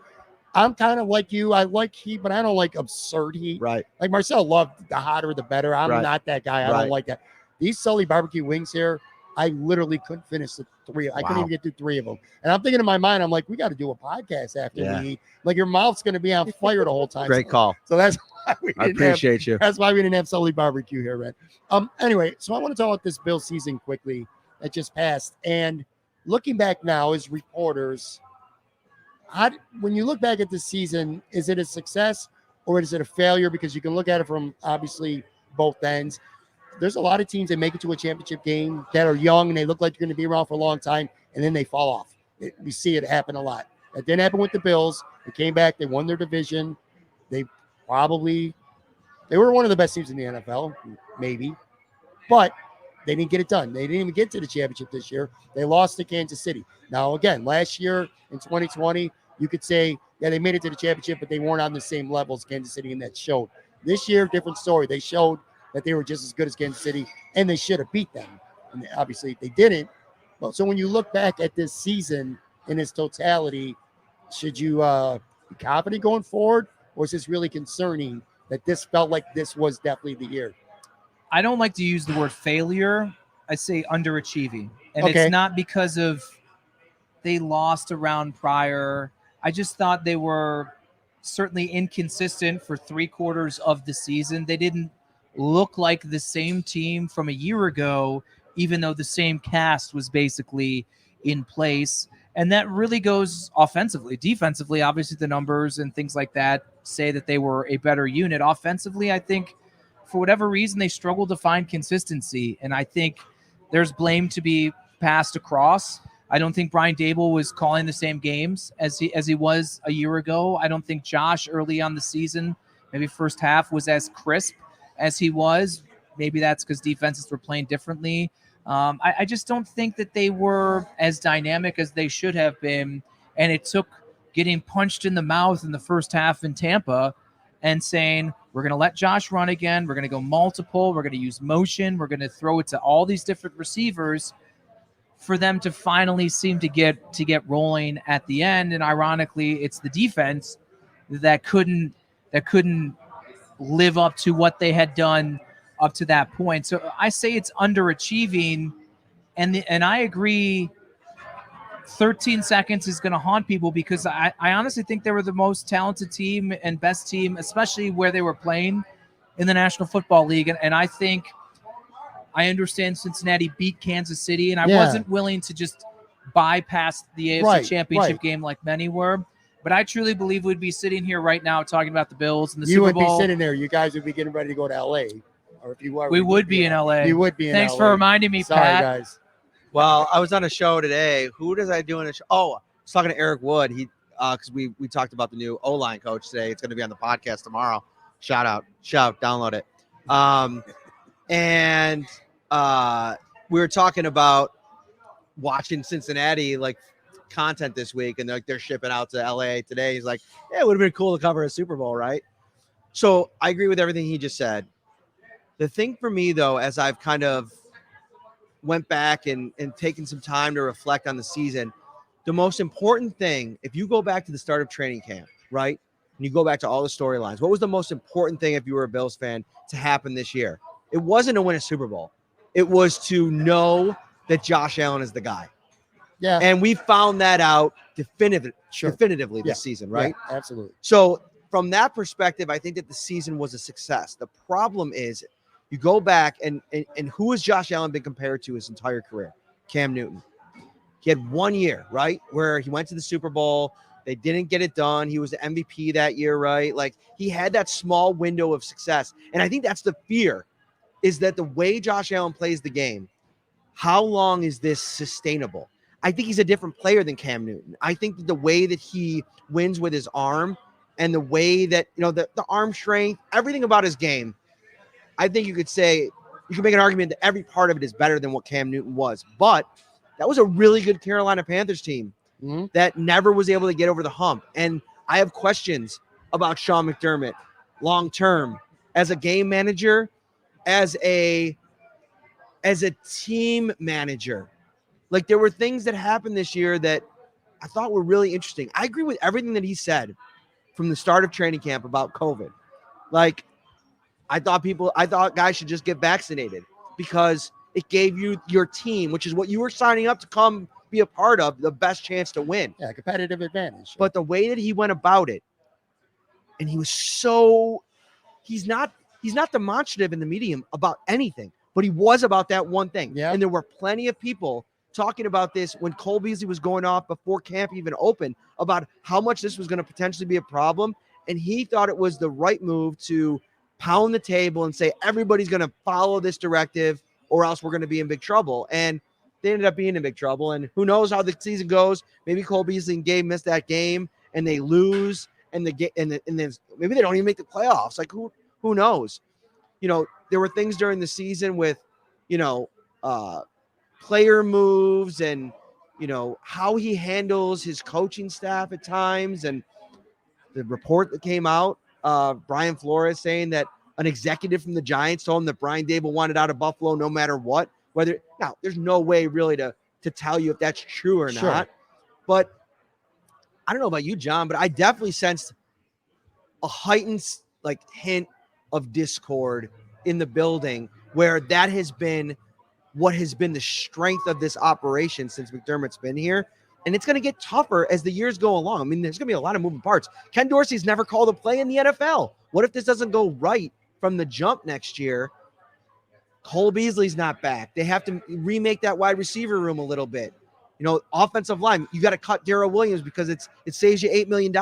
I'm kind of like you. I like heat, but I don't like absurd heat. Right. Like Marcel loved the hotter the better. I'm not that guy. I don't like that. These Sully barbecue wings here, I literally couldn't finish the three. I couldn't even get through three of them. And I'm thinking in my mind, I'm like, we got to do a podcast after we eat. Like your mouth's going to be on fire the whole time. Great call. So that's why we didn't appreciate you. That's why we didn't have Sully barbecue here, man. Anyway, so I want to talk about this Bill season quickly that just passed. And looking back now as reporters, when you look back at this season, is it a success or is it a failure? Because you can look at it from obviously both ends. There's a lot of teams that make it to a championship game that are young and they look like they're going to be around for a long time, and then they fall off. We see it happen a lot. That didn't happen with the Bills. They came back. They won their division. They were one of the best teams in the NFL, maybe, but they didn't get it done. They didn't even get to the championship this year. They lost to Kansas City. Now, again, last year in 2020, you could say, yeah, they made it to the championship, but they weren't on the same level as Kansas City, and that showed. This year, different story. They showed that they were just as good as Kansas City, and they should have beat them. And obviously, they didn't. But so when you look back at this season in its totality, should you be confident going forward, or is this really concerning that this felt like this was definitely the year? I don't like to use the word failure. I say underachieving. And it's not because of they lost a round prior. I just thought they were certainly inconsistent for 3/4 of the season. They didn't look like the same team from a year ago, even though the same cast was basically in place. And that really goes offensively. Defensively, obviously the numbers and things like that say that they were a better unit. Offensively, I think for whatever reason, they struggled to find consistency. And I think there's blame to be passed across. I don't think Brian Dable was calling the same games as he was a year ago. I don't think Josh early on the season, maybe first half, was as crisp as he was. Maybe that's because defenses were playing differently. I just don't think that they were as dynamic as they should have been. And it took getting punched in the mouth in the first half in Tampa and saying, we're going to let Josh run again. We're going to go multiple. We're going to use motion. We're going to throw it to all these different receivers for them to finally seem to get rolling at the end. And ironically, it's the defense that couldn't live up to what they had done up to that point. So I say it's underachieving, and I agree 13 seconds is going to haunt people because I honestly think they were the most talented team and best team, especially where they were playing in the National Football League. And I think I understand Cincinnati beat Kansas City, and I wasn't willing to just bypass the AFC Championship game like many were. But I truly believe we'd be sitting here right now talking about the Bills and the Super Bowl. You would be sitting there. You guys would be getting ready to go to L.A. Or if you were, we would be in LA. You would be in Thanks LA. for reminding me, Sorry, Pat. guys. Well, I was on a show today. Who does I do on a show? Oh, I was talking to Eric Wood. He because we talked about the new O-line coach today. It's going to be on the podcast tomorrow. Shout out, download it. And we were talking about watching Cincinnati like content this week, and they're shipping out to LA today. He's like, yeah, it would have been cool to cover a Super Bowl, right? So I agree with everything he just said. The thing for me, though, as I've kind of went back and taken some time to reflect on the season, the most important thing, if you go back to the start of training camp, right, and you go back to all the storylines, what was the most important thing, if you were a Bills fan, to happen this year? It wasn't to win a Super Bowl. It was to know that Josh Allen is the guy. Yeah. And we found that out definitively this season, right? Yeah, absolutely. So from that perspective, I think that the season was a success. The problem is you go back and who has Josh Allen been compared to his entire career? Cam Newton. He had 1 year, right, where he went to the Super Bowl. They didn't get it done. He was the MVP that year, right? Like, he had that small window of success. And I think that's the fear, is that the way Josh Allen plays the game, how long is this sustainable? I think he's a different player than Cam Newton. I think that the way that he wins with his arm and the way that, the arm strength, everything about his game, I think you could make an argument that every part of it is better than what Cam Newton was. But that was a really good Carolina Panthers team that never was able to get over the hump. And I have questions about Sean McDermott long-term as a game manager, as a team manager. Like, there were things that happened this year that I thought were really interesting. I agree with everything that he said from the start of training camp about COVID. Like, I thought guys should just get vaccinated because it gave you your team, which is what you were signing up to come be a part of, the best chance to win. Yeah, competitive advantage. But the way that he went about it, and he was he's not demonstrative in the medium about anything, but he was about that one thing. Yeah. And there were plenty of people talking about this when Cole Beasley was going off before camp even opened about how much this was going to potentially be a problem. And he thought it was the right move to pound the table and say, everybody's going to follow this directive or else we're going to be in big trouble. And they ended up being in big trouble. And who knows how the season goes? Maybe Cole Beasley and Gabe missed that game and they lose and then maybe they don't even make the playoffs. Like, who knows? There were things during the season with, player moves and, how he handles his coaching staff at times. And the report that came out, Brian Flores saying that an executive from the Giants told him that Brian Dable wanted out of Buffalo no matter what. Now, there's no way really to tell you if that's true or not. But I don't know about you, John, but I definitely sensed a heightened hint of discord in the building, where that has been what has been the strength of this operation since McDermott's been here. And it's going to get tougher as the years go along. I mean, there's going to be a lot of moving parts. Ken Dorsey's never called a play in the NFL. What if this doesn't go right from the jump next year? Cole Beasley's not back. They have to remake that wide receiver room a little bit. Offensive line, you got to cut Darrell Williams because it saves you $8 million.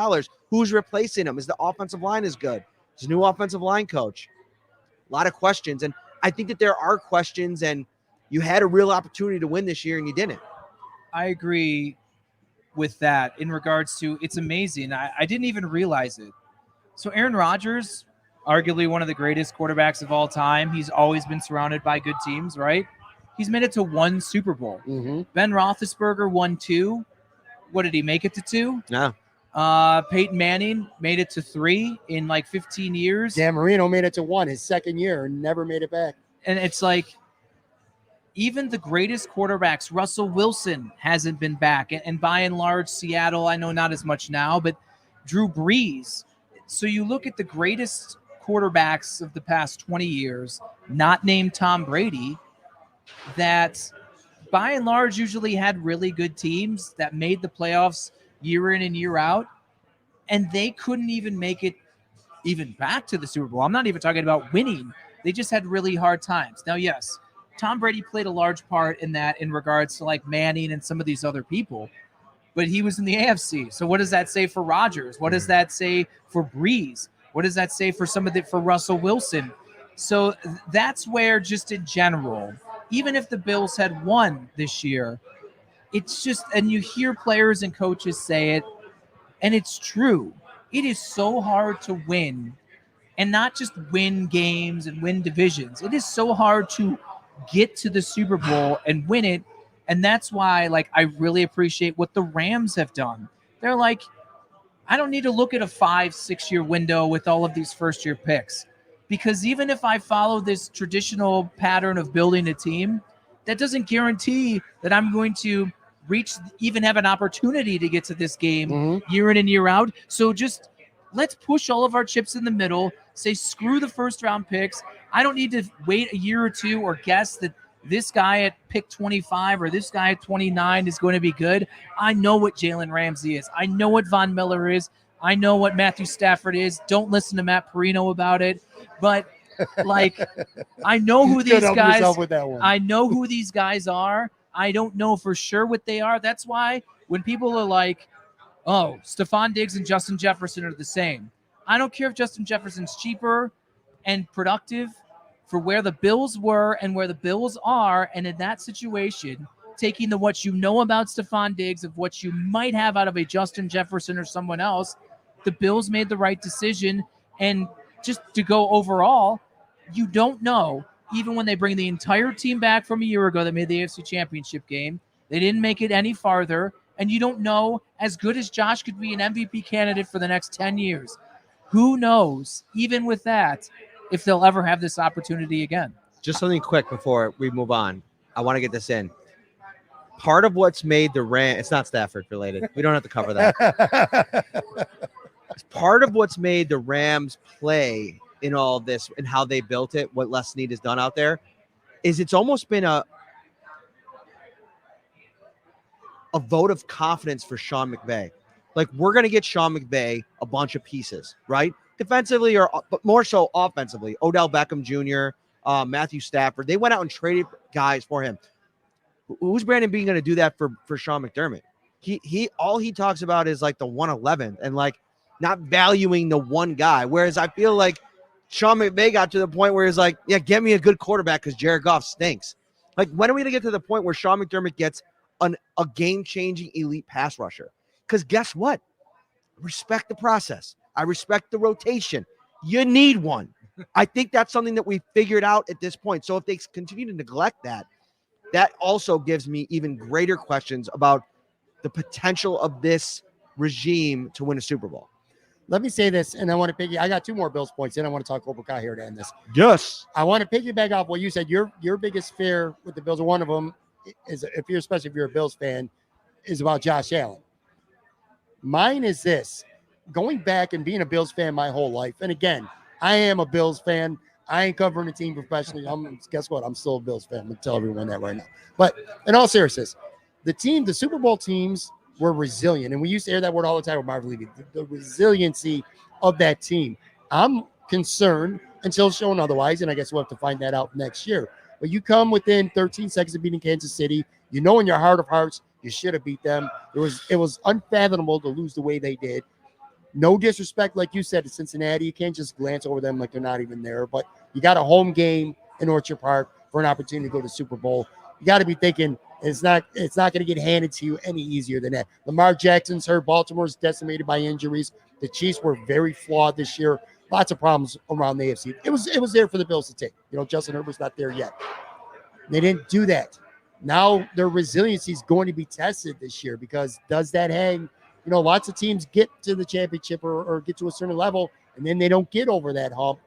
Who's replacing him? Is the offensive line as good? There's a new offensive line coach. A lot of questions. And I think that there are questions, and you had a real opportunity to win this year and you didn't. I agree with that in regards to, it's amazing. I didn't even realize it. So Aaron Rodgers, arguably one of the greatest quarterbacks of all time. He's always been surrounded by good teams, right? He's made it to 1 Super Bowl. Mm-hmm. Ben Roethlisberger won 2. What did he make it to 2? No. Peyton Manning made it to 3 in like 15 years. Dan Marino made it to 1 his second year and never made it back. And it's like, even the greatest quarterbacks, Russell Wilson hasn't been back. And by and large, Seattle, I know not as much now, but Drew Brees. So you look at the greatest quarterbacks of the past 20 years, not named Tom Brady, that by and large usually had really good teams that made the playoffs year in and year out, and they couldn't even make it even back to the Super Bowl. I'm not even talking about winning. They just had really hard times. Now, yes, Tom Brady played a large part in that in regards to like Manning and some of these other people, but he was in the AFC. So what does that say for Rodgers? What does that say for Breeze? What does that say for for Russell Wilson? So that's where, just in general, even if the Bills had won this year, it's just, and you hear players and coaches say it, and it's true. It is so hard to win, and not just win games and win divisions. It is so hard to get to the Super Bowl and win it. And that's why, like, I really appreciate what the Rams have done. They're like, I don't need to look at a 5-6 year window with all of these first year picks, because even if I follow this traditional pattern of building a team, that doesn't guarantee that I'm going to even have an opportunity to get to this game year in and year out. So just let's push all of our chips in the middle, say screw the first round picks. I don't need to wait a year or two or guess that this guy at pick 25 or this guy at 29 is going to be good. I know what Jalen Ramsey is. I know what Von Miller is. I know what Matthew Stafford is. Don't listen to Matt Parrino about it. But like, I know who these guys. I know who these guys are. I don't know for sure what they are. That's why when people are like, "Oh, Stephon Diggs and Justin Jefferson are the same," I don't care if Justin Jefferson's cheaper and productive for where the Bills were and where the Bills are. And in that situation, taking what you know about Stephon Diggs, of what you might have out of a Justin Jefferson or someone else, the Bills made the right decision. And just to go overall, you don't know, even when they bring the entire team back from a year ago that made the AFC Championship game, they didn't make it any farther. And you don't know, as good as Josh could be an MVP candidate for the next 10 years, who knows, even with that, if they'll ever have this opportunity again. Just something quick before we move on. I want to get this in. Part of what's made the Rams, it's not Stafford related. We don't have to cover that. Part of what's made the Rams play in all of this and how they built it, what Les Snead has done out there, is it's almost been a vote of confidence for Sean McVay. Like, we're going to get Sean McVay a bunch of pieces, right? Defensively, but more so offensively. Odell Beckham Jr., Matthew Stafford. They went out and traded guys for him. Who's Brandon Beane going to do that for Sean McDermott? He all he talks about is like the 111th and like not valuing the one guy. Whereas I feel like Sean McVay got to the point where he's like, yeah, get me a good quarterback because Jared Goff stinks. Like, when are we going to get to the point where Sean McDermott gets a game-changing elite pass rusher? Because guess what? Respect the process. I respect the rotation. You need one. I think that's something that we figured out at this point. So if they continue to neglect that, that also gives me even greater questions about the potential of this regime to win a Super Bowl. Let me say this, and I want to I got 2 more Bills points, and I want to talk Cobra Kai here to end this. Yes. I want to piggyback off what you said. Your biggest fear with the Bills, or one of them, is especially if you're a Bills fan, is about Josh Allen. Mine is this: going back and being a Bills fan my whole life, and again, I am a Bills fan. I ain't covering the team professionally. Guess what? I'm still a Bills fan. I'm going to tell everyone that right now. But in all seriousness, the Super Bowl teams were resilient. And we used to hear that word all the time with Marvin Levy, the resiliency of that team. I'm concerned until shown otherwise, and I guess we'll have to find that out next year. But you come within 13 seconds of beating Kansas City. You know in your heart of hearts you should have beat them. It was unfathomable to lose the way they did. No disrespect, like you said, to Cincinnati. You can't just glance over them like they're not even there. But you got a home game in Orchard Park for an opportunity to go to the Super Bowl. You got to be thinking it's not going to get handed to you any easier than that. Lamar Jackson's hurt. Baltimore's decimated by injuries. The Chiefs were very flawed this year. lots of problems around the AFC. It was there for the Bills to take. Justin Herbert's not there yet. They didn't do that. Now their resiliency is going to be tested this year, because does that hang? Lots of teams get to the championship or get to a certain level, and then they don't get over that hump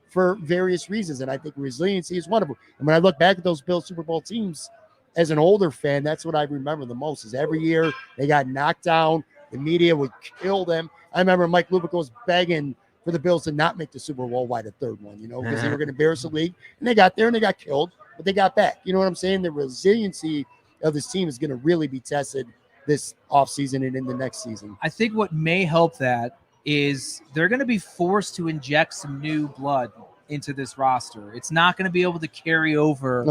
for various reasons. And I think resiliency is one of them. And when I look back at those Bills Super Bowl teams as an older fan, that's what I remember the most, is every year they got knocked down. The media would kill them. I remember Mike Lubick was begging for the Bills to not make the Super Bowl by the third one, because they were going to embarrass the league. And they got there and they got killed, but they got back. You know what I'm saying? The resiliency of this team is going to really be tested this offseason and in the next season. I think what may help that is they're going to be forced to inject some new blood into this roster. It's not going to be able to carry over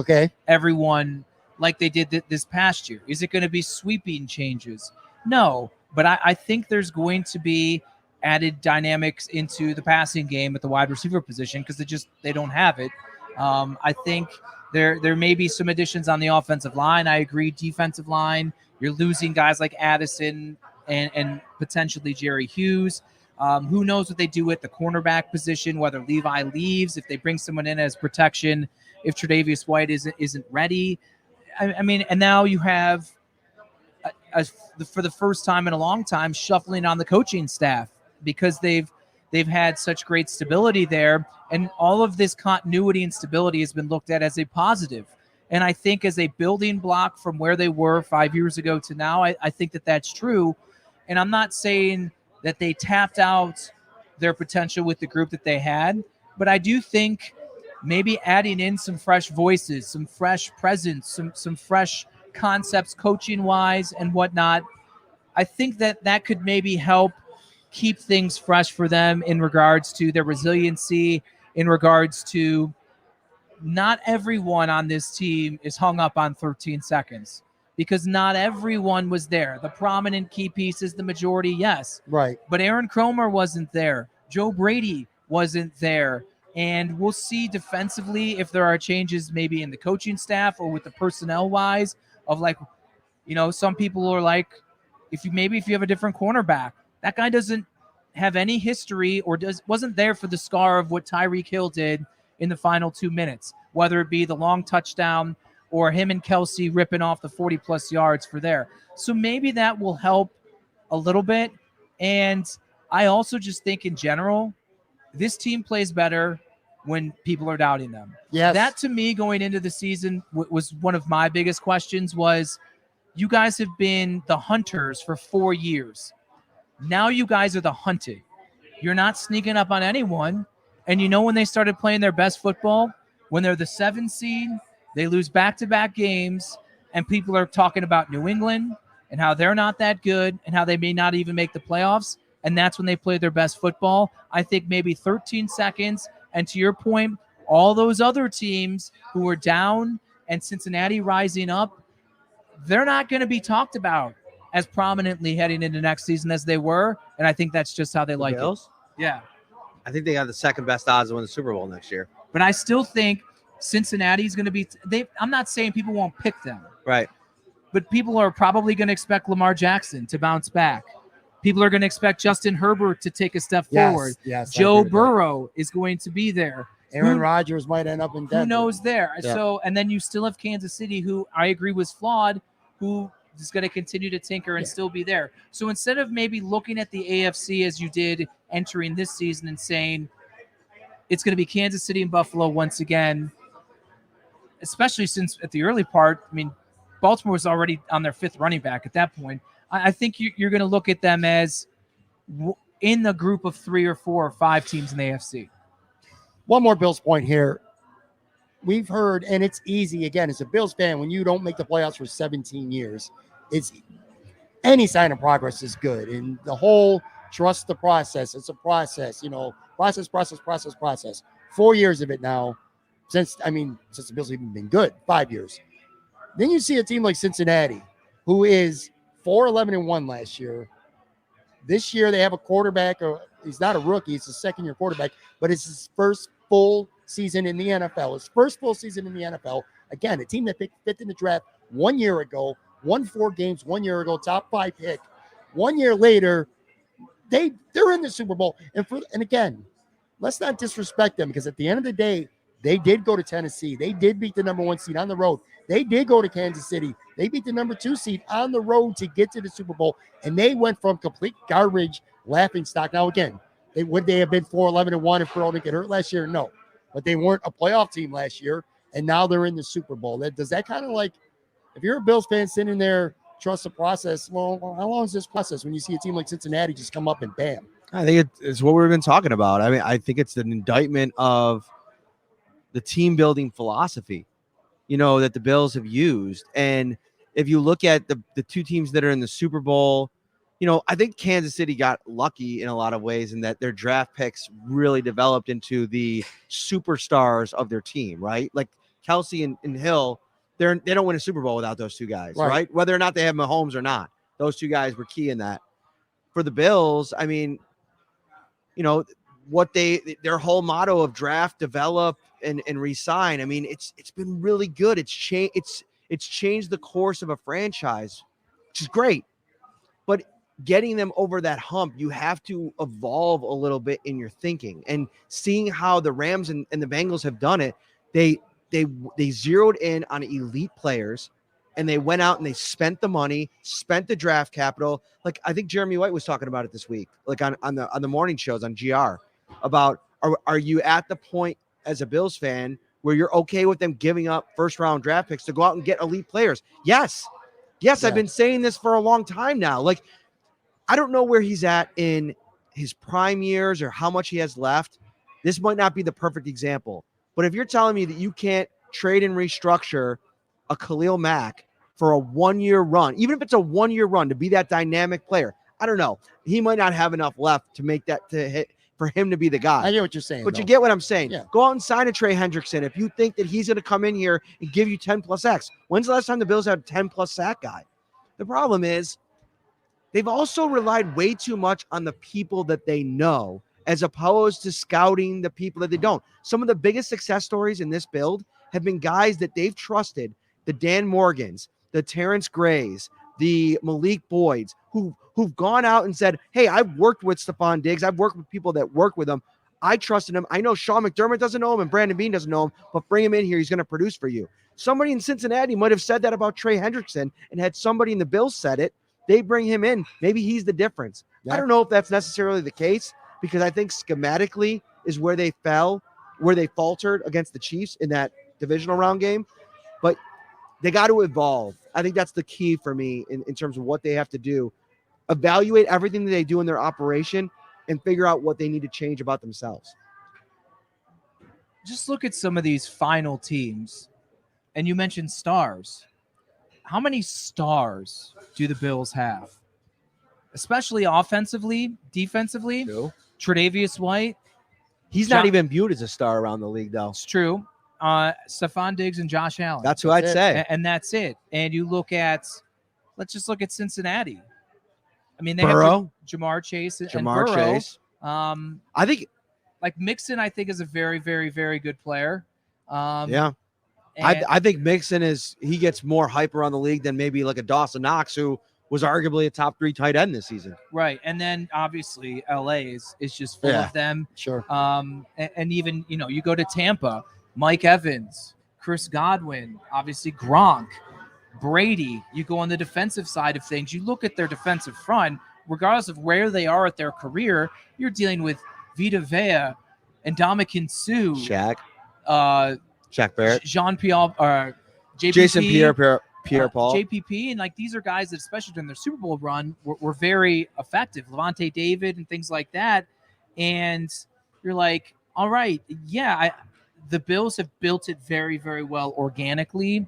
everyone like they did this past year. Is it going to be sweeping changes? No, but I think there's going to be added dynamics into the passing game at the wide receiver position, because they don't have it. I think there may be some additions on the offensive line. I agree, defensive line. You're losing guys like Addison and potentially Jerry Hughes. Who knows what they do at the cornerback position, whether Levi leaves, if they bring someone in as protection, if Tre'Davious White isn't ready. I mean, and now you have, for the first time in a long time, shuffling on the coaching staff, because they've had such great stability there, and all of this continuity and stability has been looked at as a positive. And I think as a building block from where they were 5 years ago to now, I think that's true. And I'm not saying that they tapped out their potential with the group that they had, but I do think maybe adding in some fresh voices, some fresh presence, some fresh concepts coaching-wise and whatnot, I think that could maybe help keep things fresh for them in regards to their resiliency, in regards to not everyone on this team is hung up on 13 seconds, because not everyone was there. The prominent key pieces, the majority, yes. Right. But Aaron Cromer wasn't there. Joe Brady wasn't there. And we'll see defensively if there are changes maybe in the coaching staff or with the personnel-wise of, like, some people are like, if you have a different cornerback, that guy doesn't have any history or wasn't there for the scar of what Tyreek Hill did in the final 2 minutes, whether it be the long touchdown or him and Kelsey ripping off the 40-plus yards for there. So maybe that will help a little bit. And I also just think in general, this team plays better when people are doubting them. Yes. That, to me, going into the season was one of my biggest questions was, you guys have been the hunters for 4 years. Now you guys are the hunted. You're not sneaking up on anyone. And when they started playing their best football, when they're the 7 seed, they lose back-to-back games, and people are talking about New England and how they're not that good and how they may not even make the playoffs, and that's when they play their best football. I think maybe 13 seconds, and to your point, all those other teams who are down and Cincinnati rising up, they're not going to be talked about as prominently heading into next season as they were, and I think that's just how they like Bills? it. Yeah. I think they got the second best odds to win the Super Bowl next year. But I still think Cincinnati's going to be I'm not saying people won't pick them. Right. But people are probably going to expect Lamar Jackson to bounce back. People are going to expect Justin Herbert to take a step forward. Yes, Joe Burrow is going to be there. Aaron Rodgers might end up in Denver. Who knows there? Yeah. So, and then you still have Kansas City, who I agree was flawed, who is going to continue to tinker and still be there. So instead of maybe looking at the AFC as you did entering this season and saying it's going to be Kansas City and Buffalo once again, especially since at the early part, I mean, Baltimore was already on their 5th running back at that point. I think you're going to look at them as in the group of 3 or 4 or 5 teams in the AFC. One more Bills point here. We've heard, and it's easy, again, as a Bills fan, when you don't make the playoffs for 17 years, it's any sign of progress is good. And the whole trust the process. It's a process, process. 4 years of it now, since the Bills have even been good, 5 years. Then you see a team like Cincinnati, who is 4-11-1 last year. This year they have a quarterback. He's not a rookie. He's a second-year quarterback, but it's his first full season in the NFL. His first full season in the NFL. Again, a team that picked 5th in the draft 1 year ago, won 4 games 1 year ago, top 5 pick. 1 year later, they're in the Super Bowl. And again, let's not disrespect them, because at the end of the day, they did go to Tennessee. They did beat the number 1 seed on the road. They did go to Kansas City. They beat the number 2 seed on the road to get to the Super Bowl. And they went from complete garbage, laughing stock. Now, again, would they have been 4-11-1 if Burrow didn't get hurt last year? No. But they weren't a playoff team last year, and now they're in the Super Bowl. Does that kind of like, if you're a Bills fan sitting there, trust the process, well, how long is this process when you see a team like Cincinnati just come up and bam? I think it's what we've been talking about. I mean, I think it's an indictment of the team building philosophy, that the Bills have used. And if you look at the two teams that are in the Super Bowl, I think Kansas City got lucky in a lot of ways in that their draft picks really developed into the superstars of their team, right? Like Kelsey and Hill, they don't win a Super Bowl without those two guys, right? Whether or not they have Mahomes or not, those two guys were key in that. For the Bills, I mean, what their whole motto of draft, develop, and resign. I mean, it's been really good. It's changed the course of a franchise, which is great. But getting them over that hump, you have to evolve a little bit in your thinking. And seeing how the Rams and the Bengals have done it, they zeroed in on elite players, and they went out and they spent the money, spent the draft capital. Like I think Jeremy White was talking about it this week, like on the morning shows on GR, about are you at the point as a Bills fan where you're okay with them giving up first round draft picks to go out and get elite players? Yes. Yeah. I've been saying this for a long time now. Like, I don't know where he's at in his prime years or how much he has left. This might not be the perfect example, but if you're telling me that you can't trade and restructure a Khalil Mack for a 1-year run, even if it's a 1-year run, to be that dynamic player, I don't know. He might not have enough left to make that to hit for him to be the guy. I get what you're saying, but though. You get what I'm saying. Yeah. Go out and sign a Trey Hendrickson if you think that he's going to come in here and give you 10 plus X. When's the last time the Bills had a 10 plus sack guy? The problem is they've also relied way too much on the people that they know as opposed to scouting the people that they don't. Some of the biggest success stories in this build have been guys that they've trusted, the Dan Morgans, the Terrence Grays, the Malik Boyds, who've gone out and said, hey, I've worked with Stephon Diggs. I've worked with people that work with him. I trusted him. I know Sean McDermott doesn't know him and Brandon Beane doesn't know him, but bring him in here. He's going to produce for you. Somebody in Cincinnati might have said that about Trey Hendrickson, and had somebody in the Bills said it, they bring him in. Maybe he's the difference. Yeah. I don't know if that's necessarily the case, because I think schematically is where they faltered against the Chiefs in that divisional round game. But they got to evolve. I think that's the key for me in terms of what they have to do. Evaluate everything that they do in their operation and figure out what they need to change about themselves. Just look at some of these final teams. And you mentioned stars. How many stars do the Bills have? Especially offensively, defensively. Two. Tre'Davious White. He's not even viewed as a star around the league, though. It's true. Stephon Diggs and Josh Allen. That's who I'd say. And that's it. And you look at, let's just look at Cincinnati. I mean, they Burrow, have Jamar Chase and Jamar Burrow. Chase. I think like Mixon, I think, is a very, very, very good player. Yeah. I think Mixon he gets more hype around the league than maybe like a Dawson Knox, who was arguably a top 3 tight end this season. Right. And then obviously LA is just full of them. Sure. And even, you go to Tampa, Mike Evans, Chris Godwin, obviously Gronk, Brady. You go on the defensive side of things. You look at their defensive front, regardless of where they are at their career, you're dealing with Vita Vea and Ndamukong Suh. Shaq Barrett. Jean-Pierre, JPP, Jason Pierre-Paul. JPP, and like these are guys that, especially during their Super Bowl run, were very effective. Levante David and things like that. And you're like, all right, yeah, the Bills have built it very, very well organically.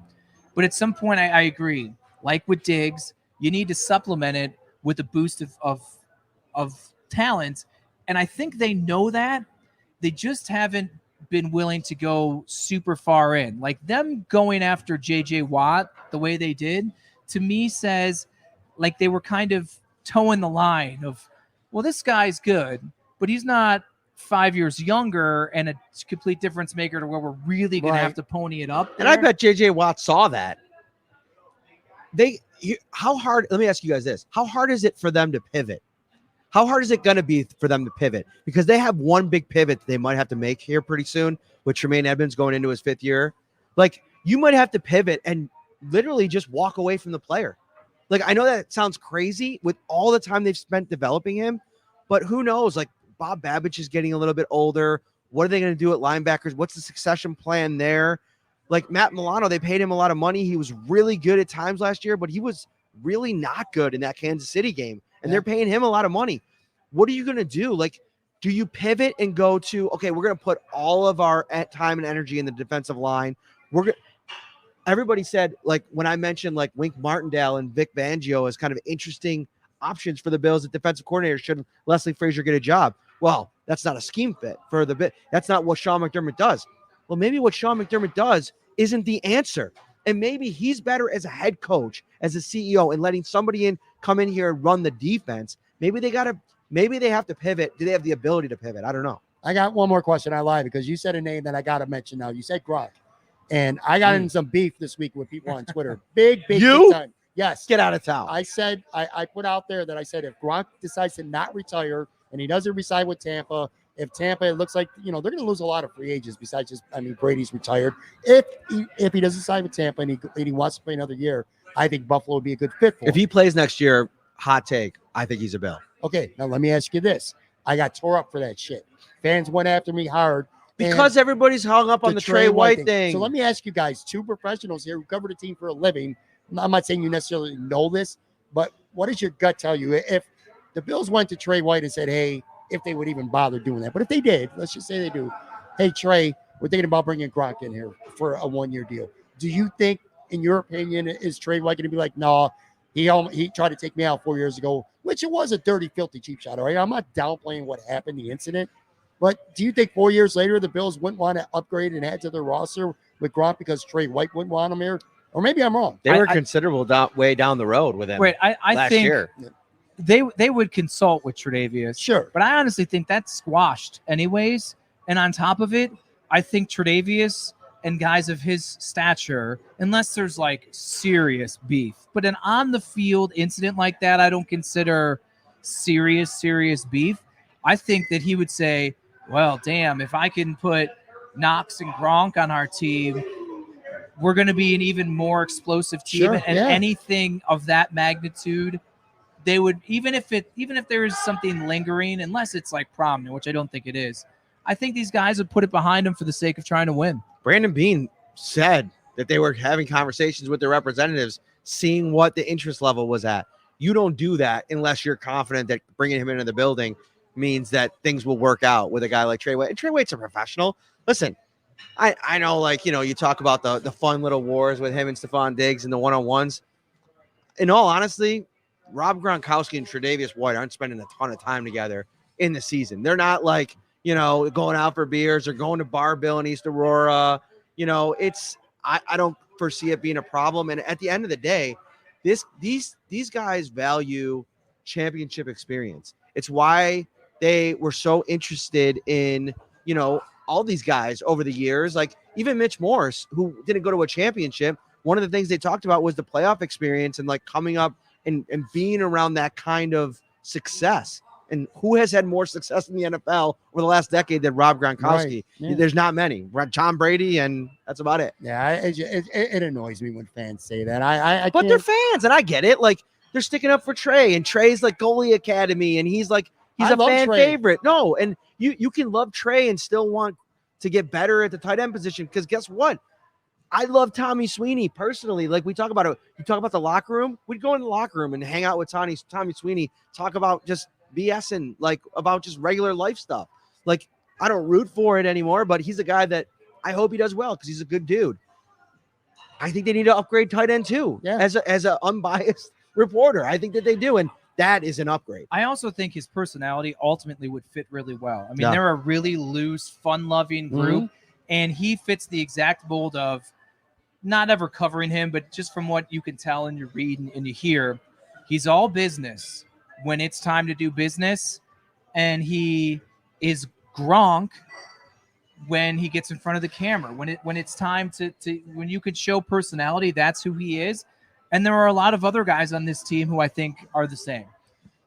But at some point, I agree. Like with Diggs, you need to supplement it with a boost of talent. And I think they know that. They just haven't been willing to go super far in. Like them going after J.J. Watt the way they did, to me says like they were kind of towing the line of, well, this guy's good, but he's not 5 years younger and a complete difference maker to where we're really going to have to pony it up there. And I bet J.J. Watt saw that. How hard, let me ask you guys this. How hard is it for them to pivot? How hard is it going to be for them to pivot? Because they have one big pivot they might have to make here pretty soon with Tremaine Edmonds going into his 5th year. Like, you might have to pivot and literally just walk away from the player. Like, I know that sounds crazy with all the time they've spent developing him, but who knows? Like, Bob Babbage is getting a little bit older. What are they going to do at linebackers? What's the succession plan there? Like, Matt Milano, they paid him a lot of money. He was really good at times last year, but he was really not good in that Kansas City game. And they're paying him a lot of money. What are you going to do? Like, do you pivot and go to, okay, we're going to put all of our time and energy in the defensive line. Everybody said, like, when I mentioned like Wink Martindale and Vic Fangio as kind of interesting options for the Bills at defensive coordinator, should Leslie Frazier get a job? Well, that's not a scheme fit for the bit. That's not what Sean McDermott does. Well, maybe what Sean McDermott does isn't the answer. And maybe he's better as a head coach, as a CEO, and letting somebody come in here and run the defense. Maybe they have to pivot. Do they have the ability to pivot? I don't know. I got one more question. I lied because you said a name that I got to mention now. You said Gronk. And I got in some beef this week with people on Twitter. Big time. Yes. Get out of town. I said, I put out there that I said, if Gronk decides to not retire and he doesn't resign with Tampa, if Tampa, it looks like, they're going to lose a lot of free agents besides Brady's retired. If he doesn't sign with Tampa and he wants to play another year, I think Buffalo would be a good fit for him. If he plays next year, hot take, I think he's a Bill. Okay, now let me ask you this. I got tore up for that shit. Fans went after me hard. Because everybody's hung up on the Trey White thing. So let me ask you guys, 2 professionals here who cover the team for a living. I'm not saying you necessarily know this, but what does your gut tell you? If the Bills went to Trey White and said, hey, if they would even bother doing that. But if they did, let's just say they do. Hey, Trey, we're thinking about bringing Gronk in here for a 1-year deal. Do you think, in your opinion, is Trey White going to be like, no, he tried to take me out 4 years ago, which it was a dirty, filthy, cheap shot, all right? I'm not downplaying what happened, the incident. But do you think 4 years later the Bills wouldn't want to upgrade and add to their roster with Gronk because Trey White wouldn't want him here? Or maybe I'm wrong. They were considerable way down the road with him. Wait, I last think year. They would consult with Tre'Davious. Sure. But I honestly think that's squashed anyways. And on top of it, I think Tre'Davious and guys of his stature, unless there's like serious beef, but an on the field incident like that, I don't consider serious beef. I think that he would say, well, damn, if I can put Knox and Gronk on our team, we're going to be an even more explosive team. Sure, and anything of that magnitude, they would, even if there is something lingering, unless it's like prominent, which I don't think it is, I think these guys would put it behind them for the sake of trying to win. Brandon Beane said that they were having conversations with their representatives, seeing what the interest level was at. You don't do that unless you're confident that bringing him into the building means that things will work out with a guy like Trey White. And Trey White's a professional. Listen, I know, like, you talk about the fun little wars with him and Stephon Diggs and the one-on-ones. In all honesty, Rob Gronkowski and Tre'Davious White aren't spending a ton of time together in the season. They're not like, going out for beers or going to Bar Bill in East Aurora. I don't foresee it being a problem. And at the end of the day, these guys value championship experience. It's why they were so interested in, all these guys over the years. Like even Mitch Morse, who didn't go to a championship, one of the things they talked about was the playoff experience and like coming up and being around that kind of success. And who has had more success in the NFL over the last decade than Rob Gronkowski? Right. Yeah. There's not many. Tom Brady, and that's about it. Yeah, it annoys me when fans say that. I but can't. they're fans, and I get it. Like they're sticking up for Trey, and Trey's like goalie academy, and he's a fan favorite. No, and you can love Trey and still want to get better at the tight end position, because guess what? I love Tommy Sweeney personally. Like we talk about it. You talk about the locker room. We'd go in the locker room and hang out with Tommy Sweeney, talk about just BSing, like about just regular life stuff. Like I don't root for it anymore, but he's a guy that I hope he does well because he's a good dude. I think they need to upgrade tight end too. Yeah. As an unbiased reporter, I think that they do, and that is an upgrade. I also think his personality ultimately would fit really well. I mean, they're a really loose, fun-loving group, and he fits the exact mold of not ever covering him, but just from what you can tell and you read and you hear, he's all business when it's time to do business, and he is Gronk when he gets in front of the camera. When it's time to when you could show personality, that's who he is. And there are a lot of other guys on this team who I think are the same.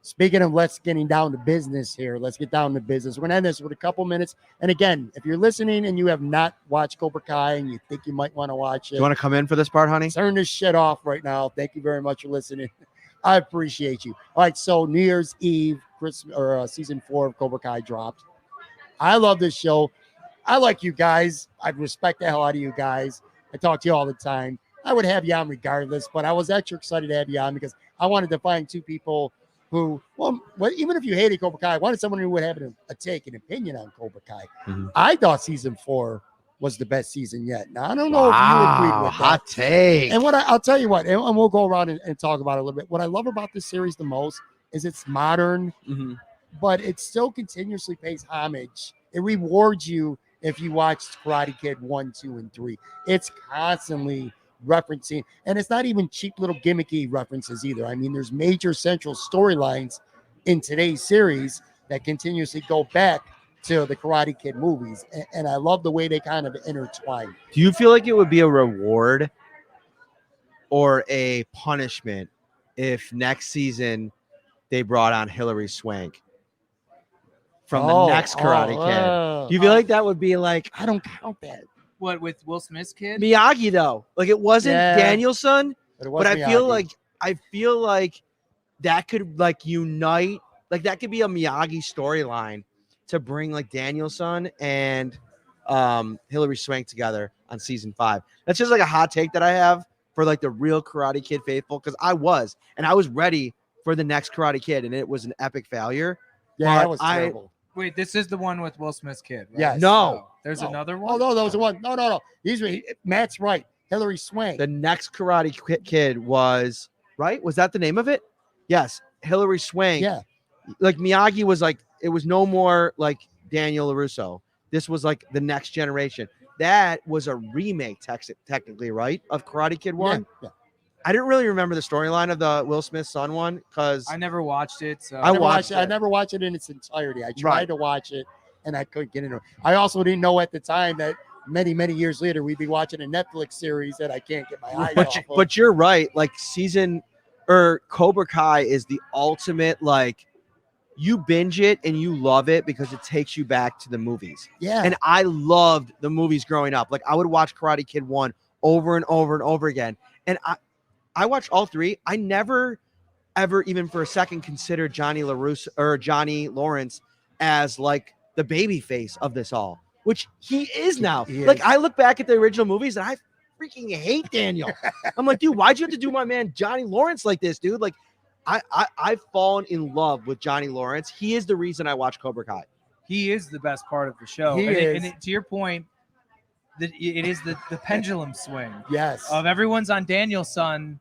Speaking of let's getting down to business here, let's get down to business. We're going to end this with a couple minutes. And again, if you're listening and you have not watched Cobra Kai and you think you might want to watch it, You want to come in for this part, honey? turn this shit off right now. Thank you very much for listening. I appreciate you. All right, so New Year's Eve, Christmas, or season 4 of Cobra Kai dropped. I love this show. I like you guys. I respect the hell out of you guys. I talk to you all the time. I would have you on regardless, but I was extra excited to have you on because I wanted to find two people who, well, even if you hated Cobra Kai, I wanted someone who would have an opinion on Cobra Kai. Mm-hmm. I thought season 4 was the best season yet. Now, I don't know if you agreed with that. Hot take. And I'll tell you what, and we'll go around and talk about it a little bit. What I love about this series the most is it's modern, but it still continuously pays homage. It rewards you if you watched Karate Kid 1, 2, and 3. It's constantly referencing, and it's not even cheap little gimmicky references either. I mean, there's major central storylines in today's series that continuously go back to the Karate Kid movies, and I love the way they kind of intertwine. Do you feel like it would be a reward or a punishment if next season they brought on Hilary Swank from the next Karate Kid? Do you feel like that would be like, I don't count that. What, with Will Smith's kid? Miyagi though? Like it wasn't Danielson, But I feel like that could like unite, like that could be a Miyagi storyline to bring like Danielson and Hilary Swank together on season 5. That's just like a hot take that I have for like the real Karate Kid faithful, because I was ready for the next Karate Kid, and it was an epic failure. Yeah, that was terrible. Wait, this is the one with Will Smith's kid, right? Yes. No. There's another Oh, one? no, there was one. No. Matt's right. Hilary Swank. The next Karate Kid was, right? Was that the name of it? Yes. Hilary Swank. Yeah. Like Miyagi was like, it was no more like Daniel LaRusso. This was like the next generation. That was a remake, technically, right? Of Karate Kid 1. Yeah. I didn't really remember the storyline of the Will Smith son one because I never watched it. So I watched it. I never watched it in its entirety. I tried to watch it and I couldn't get into it. I also didn't know at the time that many, many years later we'd be watching a Netflix series that I can't get my eyes off of. But you're right. Like Cobra Kai is the ultimate, like you binge it and you love it because it takes you back to the movies. Yeah. And I loved the movies growing up. Like I would watch Karate Kid 1 over and over and over again. And I watched all 3. I never, ever, even for a second, considered Johnny Lawrence as like the baby face of this all, which he is now. I look back at the original movies and I freaking hate Daniel. I'm like, dude, why'd you have to do my man Johnny Lawrence like this, dude? Like, I've fallen in love with Johnny Lawrence. He is the reason I watch Cobra Kai. He is the best part of the show. And to your point, it is the pendulum swing. Yes. Of everyone's on Danielson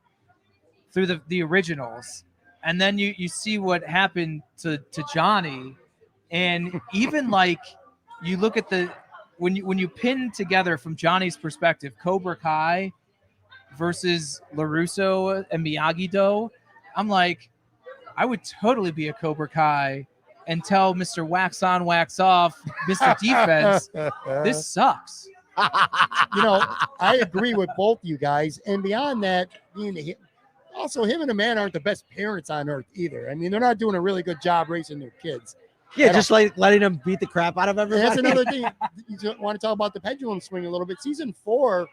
through the originals, and then you see what happened to Johnny, and even like you look at when you pin together from Johnny's perspective Cobra Kai versus LaRusso and Miyagi-Do, I'm like, I would totally be a Cobra Kai and tell Mr. Wax on, Wax off, Mr. Defense, this sucks. I agree with both you guys. And beyond that, also him and the man aren't the best parents on earth either. I mean, they're not doing a really good job raising their kids. Yeah, just like letting them beat the crap out of everybody. That's another thing. You want to talk about the pendulum swing a little bit. Season 4,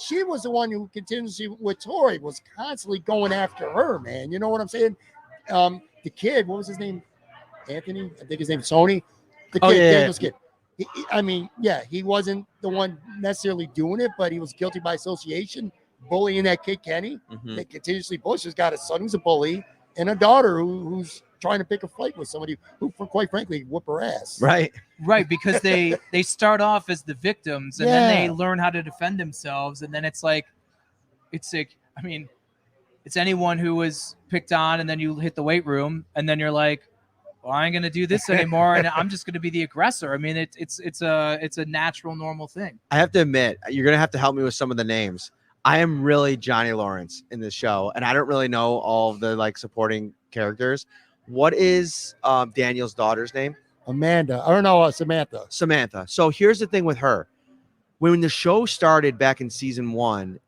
she was the one who continuously with Tori was constantly going after her, man. You know what I'm saying? The kid, what was his name? Anthony? I think his name is Tony. The kid, Daniel's kid. He wasn't the one necessarily doing it, but he was guilty by association, bullying that kid Kenny. That continuously bullies. He's got a son who's a bully and a daughter who's trying to pick a fight with somebody who, quite frankly, whoop her ass. Right, because they start off as the victims and then they learn how to defend themselves, and then it's like, I mean, it's anyone who was picked on, and then you hit the weight room, and then you're like, well, I ain't gonna do this anymore, and I'm just gonna be the aggressor. I mean, it's a natural, normal thing. I have to admit, you're gonna have to help me with some of the names. I am really Johnny Lawrence in this show, and I don't really know all of the like supporting characters. What is Daniel's daughter's name? Amanda. I don't know. Samantha. Samantha. So here's the thing with her. When the show started back in season 1,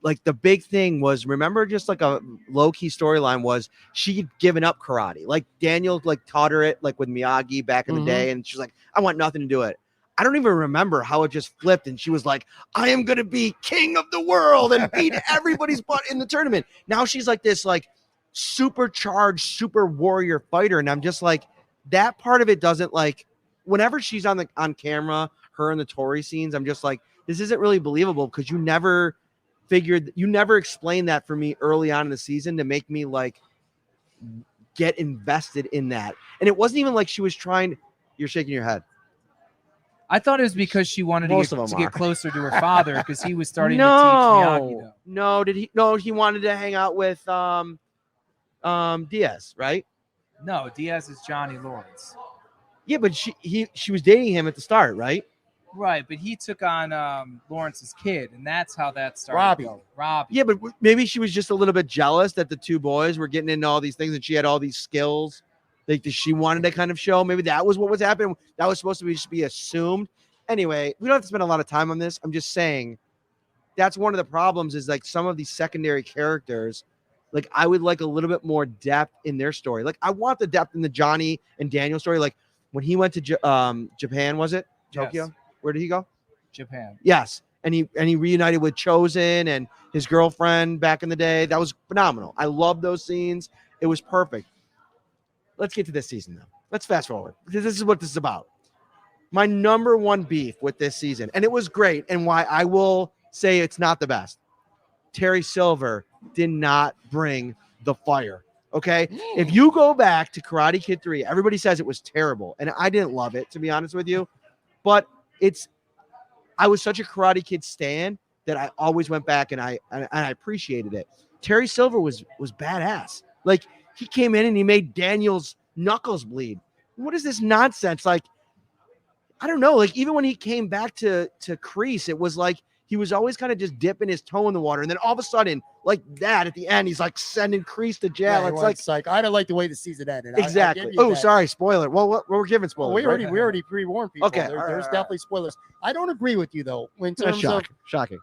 like the big thing was, remember, just like a low key storyline was she'd given up karate. Like Daniel like taught her it like with Miyagi back in the day, and she's like, I want nothing to do it. I don't even remember how it just flipped, and she was like, I am gonna be king of the world and beat everybody's butt in the tournament. Now she's like this like supercharged super warrior fighter, and I'm just like, that part of it doesn't, like, whenever she's on camera, her and the Tori scenes, I'm just like, this isn't really believable, because you never explained that for me early on in the season to make me like get invested in that. And it wasn't even like she was trying. You're shaking your head. I thought it was because she wanted to get closer to her father, because he was starting to teach Miyagi. No, he wanted to hang out with Diaz, right? No, Diaz is Johnny Lawrence. Yeah, but she was dating him at the start, right? Right, but he took on Lawrence's kid, and that's how that started. Robbie. Yeah, but maybe she was just a little bit jealous that the two boys were getting into all these things, and she had all these skills like that she wanted to kind of show. Maybe that was what was happening. That was supposed to just be assumed. Anyway, we don't have to spend a lot of time on this. I'm just saying that's one of the problems, is like some of these secondary characters, like I would like a little bit more depth in their story. Like I want the depth in the Johnny and Daniel story. Like when he went to Japan, was it Tokyo? Yes. Where did he go? Japan. Yes. And he reunited with Chosen and his girlfriend back in the day. That was phenomenal. I love those scenes. It was perfect. Let's get to this season, though. Let's fast forward, because this is what this is about. My number one beef with this season, and it was great, and why I will say it's not the best. Terry Silver did not bring the fire. Okay? If you go back to Karate Kid 3, everybody says it was terrible, and I didn't love it, to be honest with you. But I was such a Karate Kid stan that I always went back and I appreciated it. Terry Silver was badass. Like he came in and he made Daniel's knuckles bleed. What is this nonsense? Like, I don't know. Like even when he came back to Kreese, it was like he was always kind of just dipping his toe in the water, and then all of a sudden, like that at the end, he's like sending Kreese to jail. Yeah, it's like I don't like the way the season ended. Exactly. Sorry, spoiler. Well, we're giving spoilers. We already pre-warned people. Okay, There's definitely spoilers. I don't agree with you though in terms of shocking.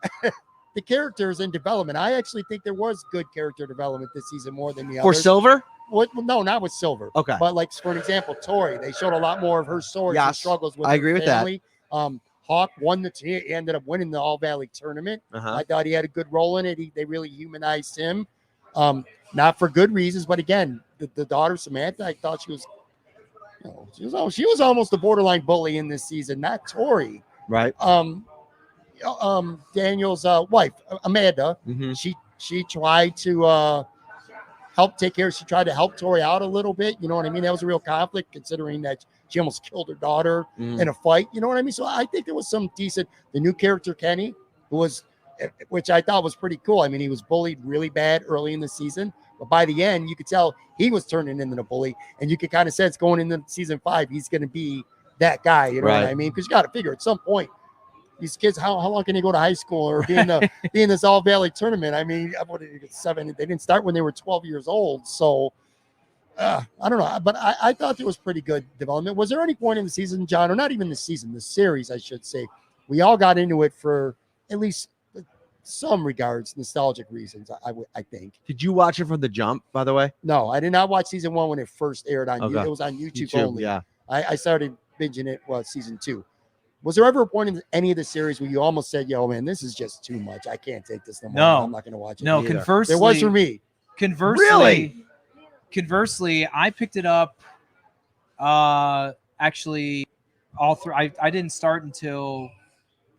The characters in development. I actually think there was good character development this season more than the others. For Silver? No, not with Silver. Okay. But like for an example, Tori, they showed a lot more of her stories and struggles with I agree with family. Hawk he ended up winning the All Valley tournament. I thought he had a good role in it. They really humanized him. Not for good reasons, but again, the daughter Samantha, I thought she was almost a borderline bully in this season, not Tori. Right. Daniel's wife, Amanda, she tried to help take care. She tried to help Tori out a little bit. You know what I mean? That was a real conflict, considering that she almost killed her daughter in a fight. You know what I mean? So I think there was some decent. The new character Kenny, which I thought was pretty cool. I mean, he was bullied really bad early in the season, but by the end, you could tell he was turning into the bully, and you could kind of sense going into season 5, he's going to be that guy. You know what I mean? Because you got to figure at some point, these kids, how long can they go to high school or be in this All Valley tournament? I mean, what did they get, 7? They didn't start when they were 12 years old. So I don't know. But I thought there was pretty good development. Was there any point in the season, John, or not even the season, the series, I should say, we all got into it for at least some regards, nostalgic reasons, I think. Did you watch it from the jump, by the way? No, I did not watch season 1 when it first aired on YouTube. It was on YouTube only. Yeah. I started binging it, season 2. Was there ever a point in any of the series where you almost said, yo, man, this is just too much. I can't take this no more. No. I'm not going to watch it. No, conversely. There was for me. Conversely, I picked it up actually all through. I didn't start until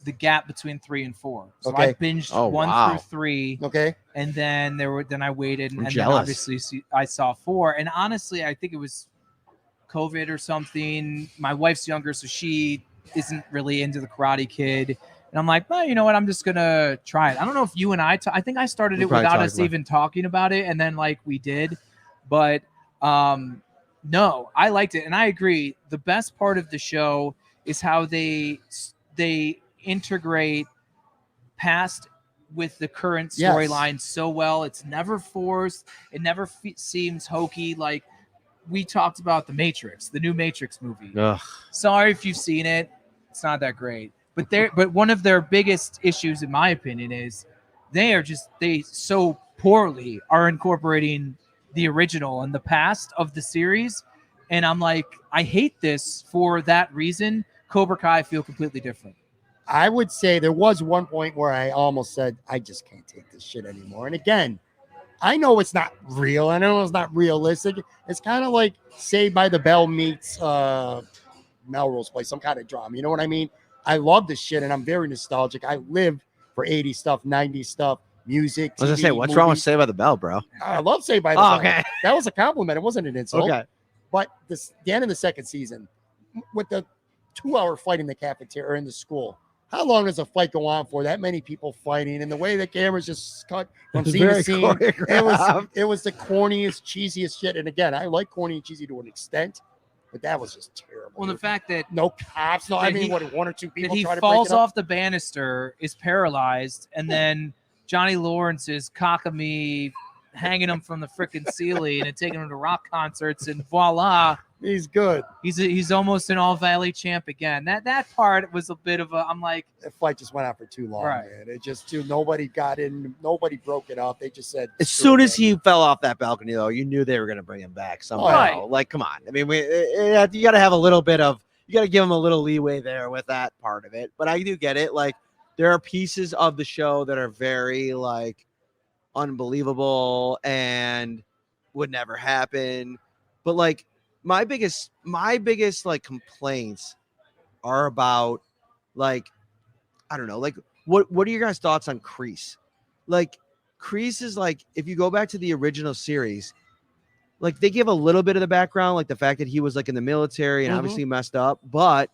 the gap between 3 and 4. So I binged 1 through 3. Okay. And then I waited, and then jealous. obviously I saw 4. And honestly, I think it was COVID or something. My wife's younger, so she isn't really into the Karate Kid, and I'm like, well, you know what, I'm just gonna try it. I don't know if you and I think I started it without us even talking about it, and then like we did, but no, I liked it, and I agree. The best part of the show is how they integrate past with the current storyline so well. It's never forced. It never seems hokey. Like we talked about the Matrix, the new Matrix movie. Ugh. Sorry if you've seen it. It's not that great. But one of their biggest issues, in my opinion, is they so poorly are incorporating the original and the past of the series. And I'm like, I hate this for that reason. Cobra Kai feel completely different. I would say there was one point where I almost said, I just can't take this shit anymore. And again, I know it's not real. I know it's not realistic. It's kind of like Saved by the Bell meets Melrose Place, some kind of drama. You know what I mean? I love this shit, and I'm very nostalgic. I live for 80s stuff, 90s stuff, music. I was gonna TV, say, what's wrong with movies. Saved by the Bell, bro? I love Saved by the Bell. Okay. That was a compliment. It wasn't an insult. Okay. But the end of the second season, with the 2-hour fight in the cafeteria in the school, how long does a fight go on for? That many people fighting, and the way the cameras just cut from scene to scene, it was the corniest, cheesiest shit. And again, I like corny and cheesy to an extent, but that was just terrible. Well, the fact that no cops, no, I that mean, he- what, one or two that people he try to falls break it up? off the banister, is paralyzed, and then Johnny Lawrence is cockamy hanging him from the freaking ceiling and taking him to rock concerts, and voila, He's good. he's almost an All Valley champ again. That part was a bit of a. I'm like, That fight just went on for too long, Right. man. It just nobody got in, nobody broke it up. They just said As screw soon it. as he fell off that balcony, though, you knew they were going to bring him back somehow. Right. Like, come on. I mean, you got to have a little bit of, you got to give him a little leeway there with that part of it. But I do get it. Like, there are pieces of the show that are very, like, unbelievable and would never happen. But, like, my biggest like complaints are about, like, I don't know, like, what are your guys' thoughts on Kreese? Like, Kreese is like, if you go back to the original series, like, they give a little bit of the background, like the fact that he was like in the military and obviously messed up, but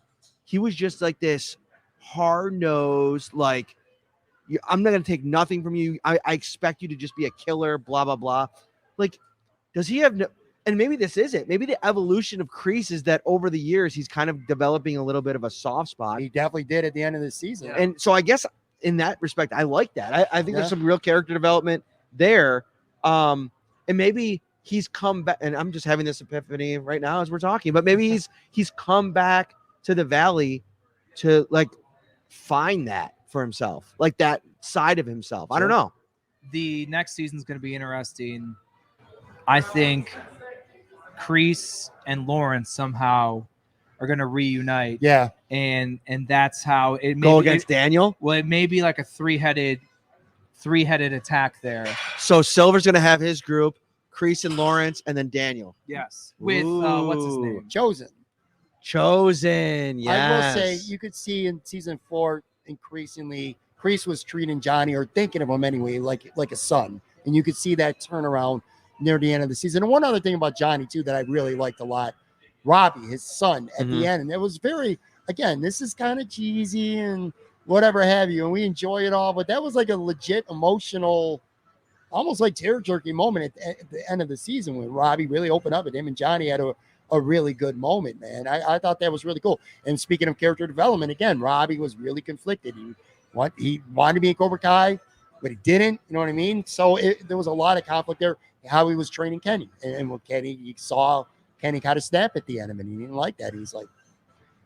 he was just like this hard-nosed, like, I'm not going to take nothing from you. I expect you to just be a killer, blah, blah, blah. Like, does he have no, and maybe this is it. Maybe the evolution of Kreese is that over the years, he's kind of developing a little bit of a soft spot. He definitely did at the end of the season. And so I guess in that respect, I like that. I think there's some real character development there. And maybe he's come back, and I'm just having this epiphany right now as we're talking, but maybe he's come back to the Valley to, like, find that for himself, like that side of himself. I don't know. the next season's going to be interesting. I think Kreese and Lawrence somehow are going to reunite. Yeah. And that's how it may Go against Daniel. Well, it may be like a three-headed attack there. So Silver's going to have his group, Kreese and Lawrence, and then Daniel. Yes. With what's his Ooh. name? Chosen. Chosen. Yes. I will say you could see in season 4 increasingly Kreese was treating Johnny, or thinking of him anyway, like a son. And you could see that turnaround near the end of the season. And one other thing about Johnny too that I really liked a lot, Robbie, his son, at the end. And it was very, again, this is kind of cheesy and whatever have you, and we enjoy it all, but that was like a legit emotional, almost like tear-jerky moment at the end of the season when Robbie really opened up, and him and Johnny had a really good moment, man. I thought that was really cool. And speaking of character development, again, Robbie was really conflicted. He wanted to be in Cobra Kai, but he didn't. You know what I mean? So there was a lot of conflict there. How he was training Kenny, and with Kenny, he saw Kenny kind of snap at the end of it. He didn't like that. He's like,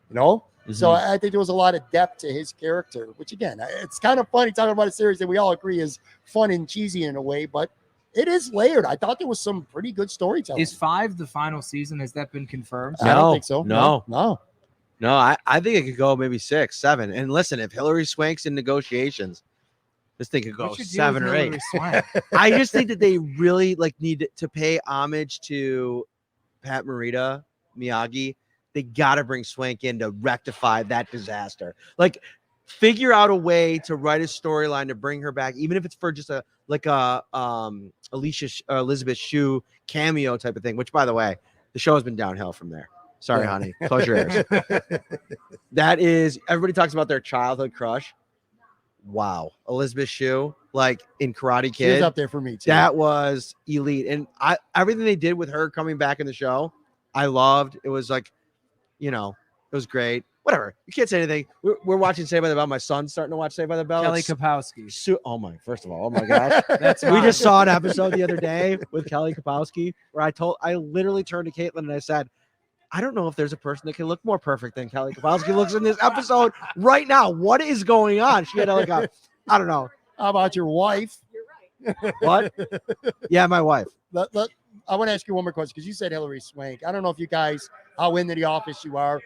you know. So I think there was a lot of depth to his character, which again, it's kind of funny talking about a series that we all agree is fun and cheesy in a way, but it is layered. I thought there was some pretty good storytelling. Is 5 the final season? Has that been confirmed? I don't think so. No. I think it could go maybe 6, 7. And listen, if Hillary Swank's in negotiations, this thing could go What should do 7 with or 8. Hillary Swank? I just think that they really need to pay homage to Pat Morita, Miyagi. They got to bring Swank in to rectify that disaster. Like, figure out a way to write a storyline to bring her back, even if it's for just a Elizabeth Shue cameo type of thing. Which, by the way, the show has been downhill from there. Sorry, honey. Close your ears. That is, everybody talks about their childhood crush. Wow, Elizabeth Shue, like in Karate Kid, She was up there for me too. that was elite. And everything they did with her coming back in the show, I loved. It was like, it was great. Whatever. You can't say anything. We're watching Saved by the Bell. My son's starting to watch Saved by the Bell. Kelly It's Kapowski. first of all, oh my gosh. That's We mine. just saw an episode the other day with Kelly Kapowski where I literally turned to Caitlin and I said, I don't know if there's a person that can look more perfect than Kelly Kapowski looks in this episode right now. What is going on? She had I don't know. How about your wife? What? Yeah, my wife. I want to ask you one more question because you said Hillary Swank. I don't know if you guys, how into the office you are,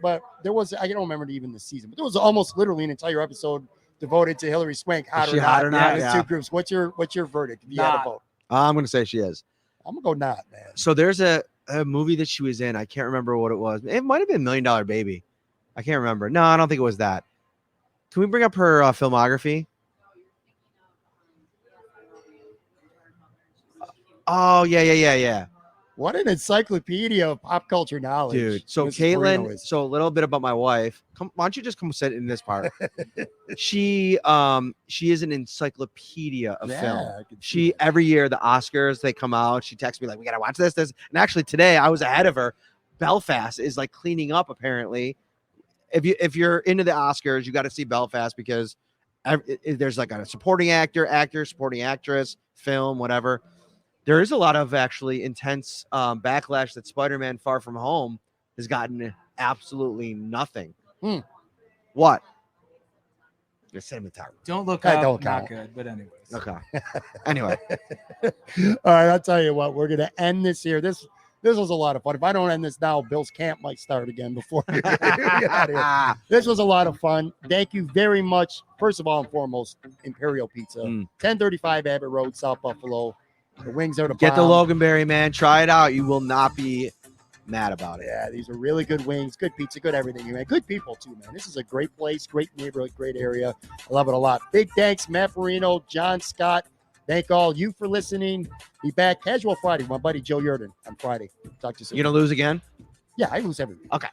but there was, I don't remember even the season, but there was almost literally an entire episode devoted to Hillary Swank. Is she hot or not? The Yeah. two groups. What's your verdict? If you had a Not. vote, I'm gonna say she is. I'm gonna go not, man. So there's a movie that she was in. I can't remember what it was. It might have been $1 Million Baby. I can't remember. No, I don't think it was that. Can we bring up her filmography? Oh yeah. What an encyclopedia of pop culture knowledge, Dude. So Mrs. Parrino Caitlin, is. so a little bit about my wife. Why don't you just come sit in this part? She is an encyclopedia of film. I can see She that. every year the Oscars they come out. She texts me like, "We gotta watch this." And actually today I was ahead of her. Belfast is like cleaning up apparently. If you're into the Oscars, you got to see Belfast because there's like a supporting actor, supporting actress, film, whatever. There is a lot of actually intense backlash that Spider-Man: Far From Home has gotten absolutely nothing. What? Your cinematographer. Don't look I up. don't Not count. good, but anyways. Okay. Anyway, All right, I'll tell you what. We're gonna end this here. This was a lot of fun. If I don't end this now, Bill's camp might start again before we get out of here. This was a lot of fun. Thank you very much. First of all and foremost, Imperial Pizza, 1035 Abbott Road, South Buffalo. The wings are the Get the bomb. Loganberry, man. Try it out. You will not be mad about it. Yeah, these are really good wings, good pizza, good everything, man. Good people too, man. This is a great place, great neighborhood, great area. I love it a lot. Big thanks, Matt Parrino, Jon Scott. Thank all you for listening. Be back casual Friday with my buddy Joe Yurden on Friday. Talk to you soon. You gonna lose again? Yeah, I lose every week. Okay.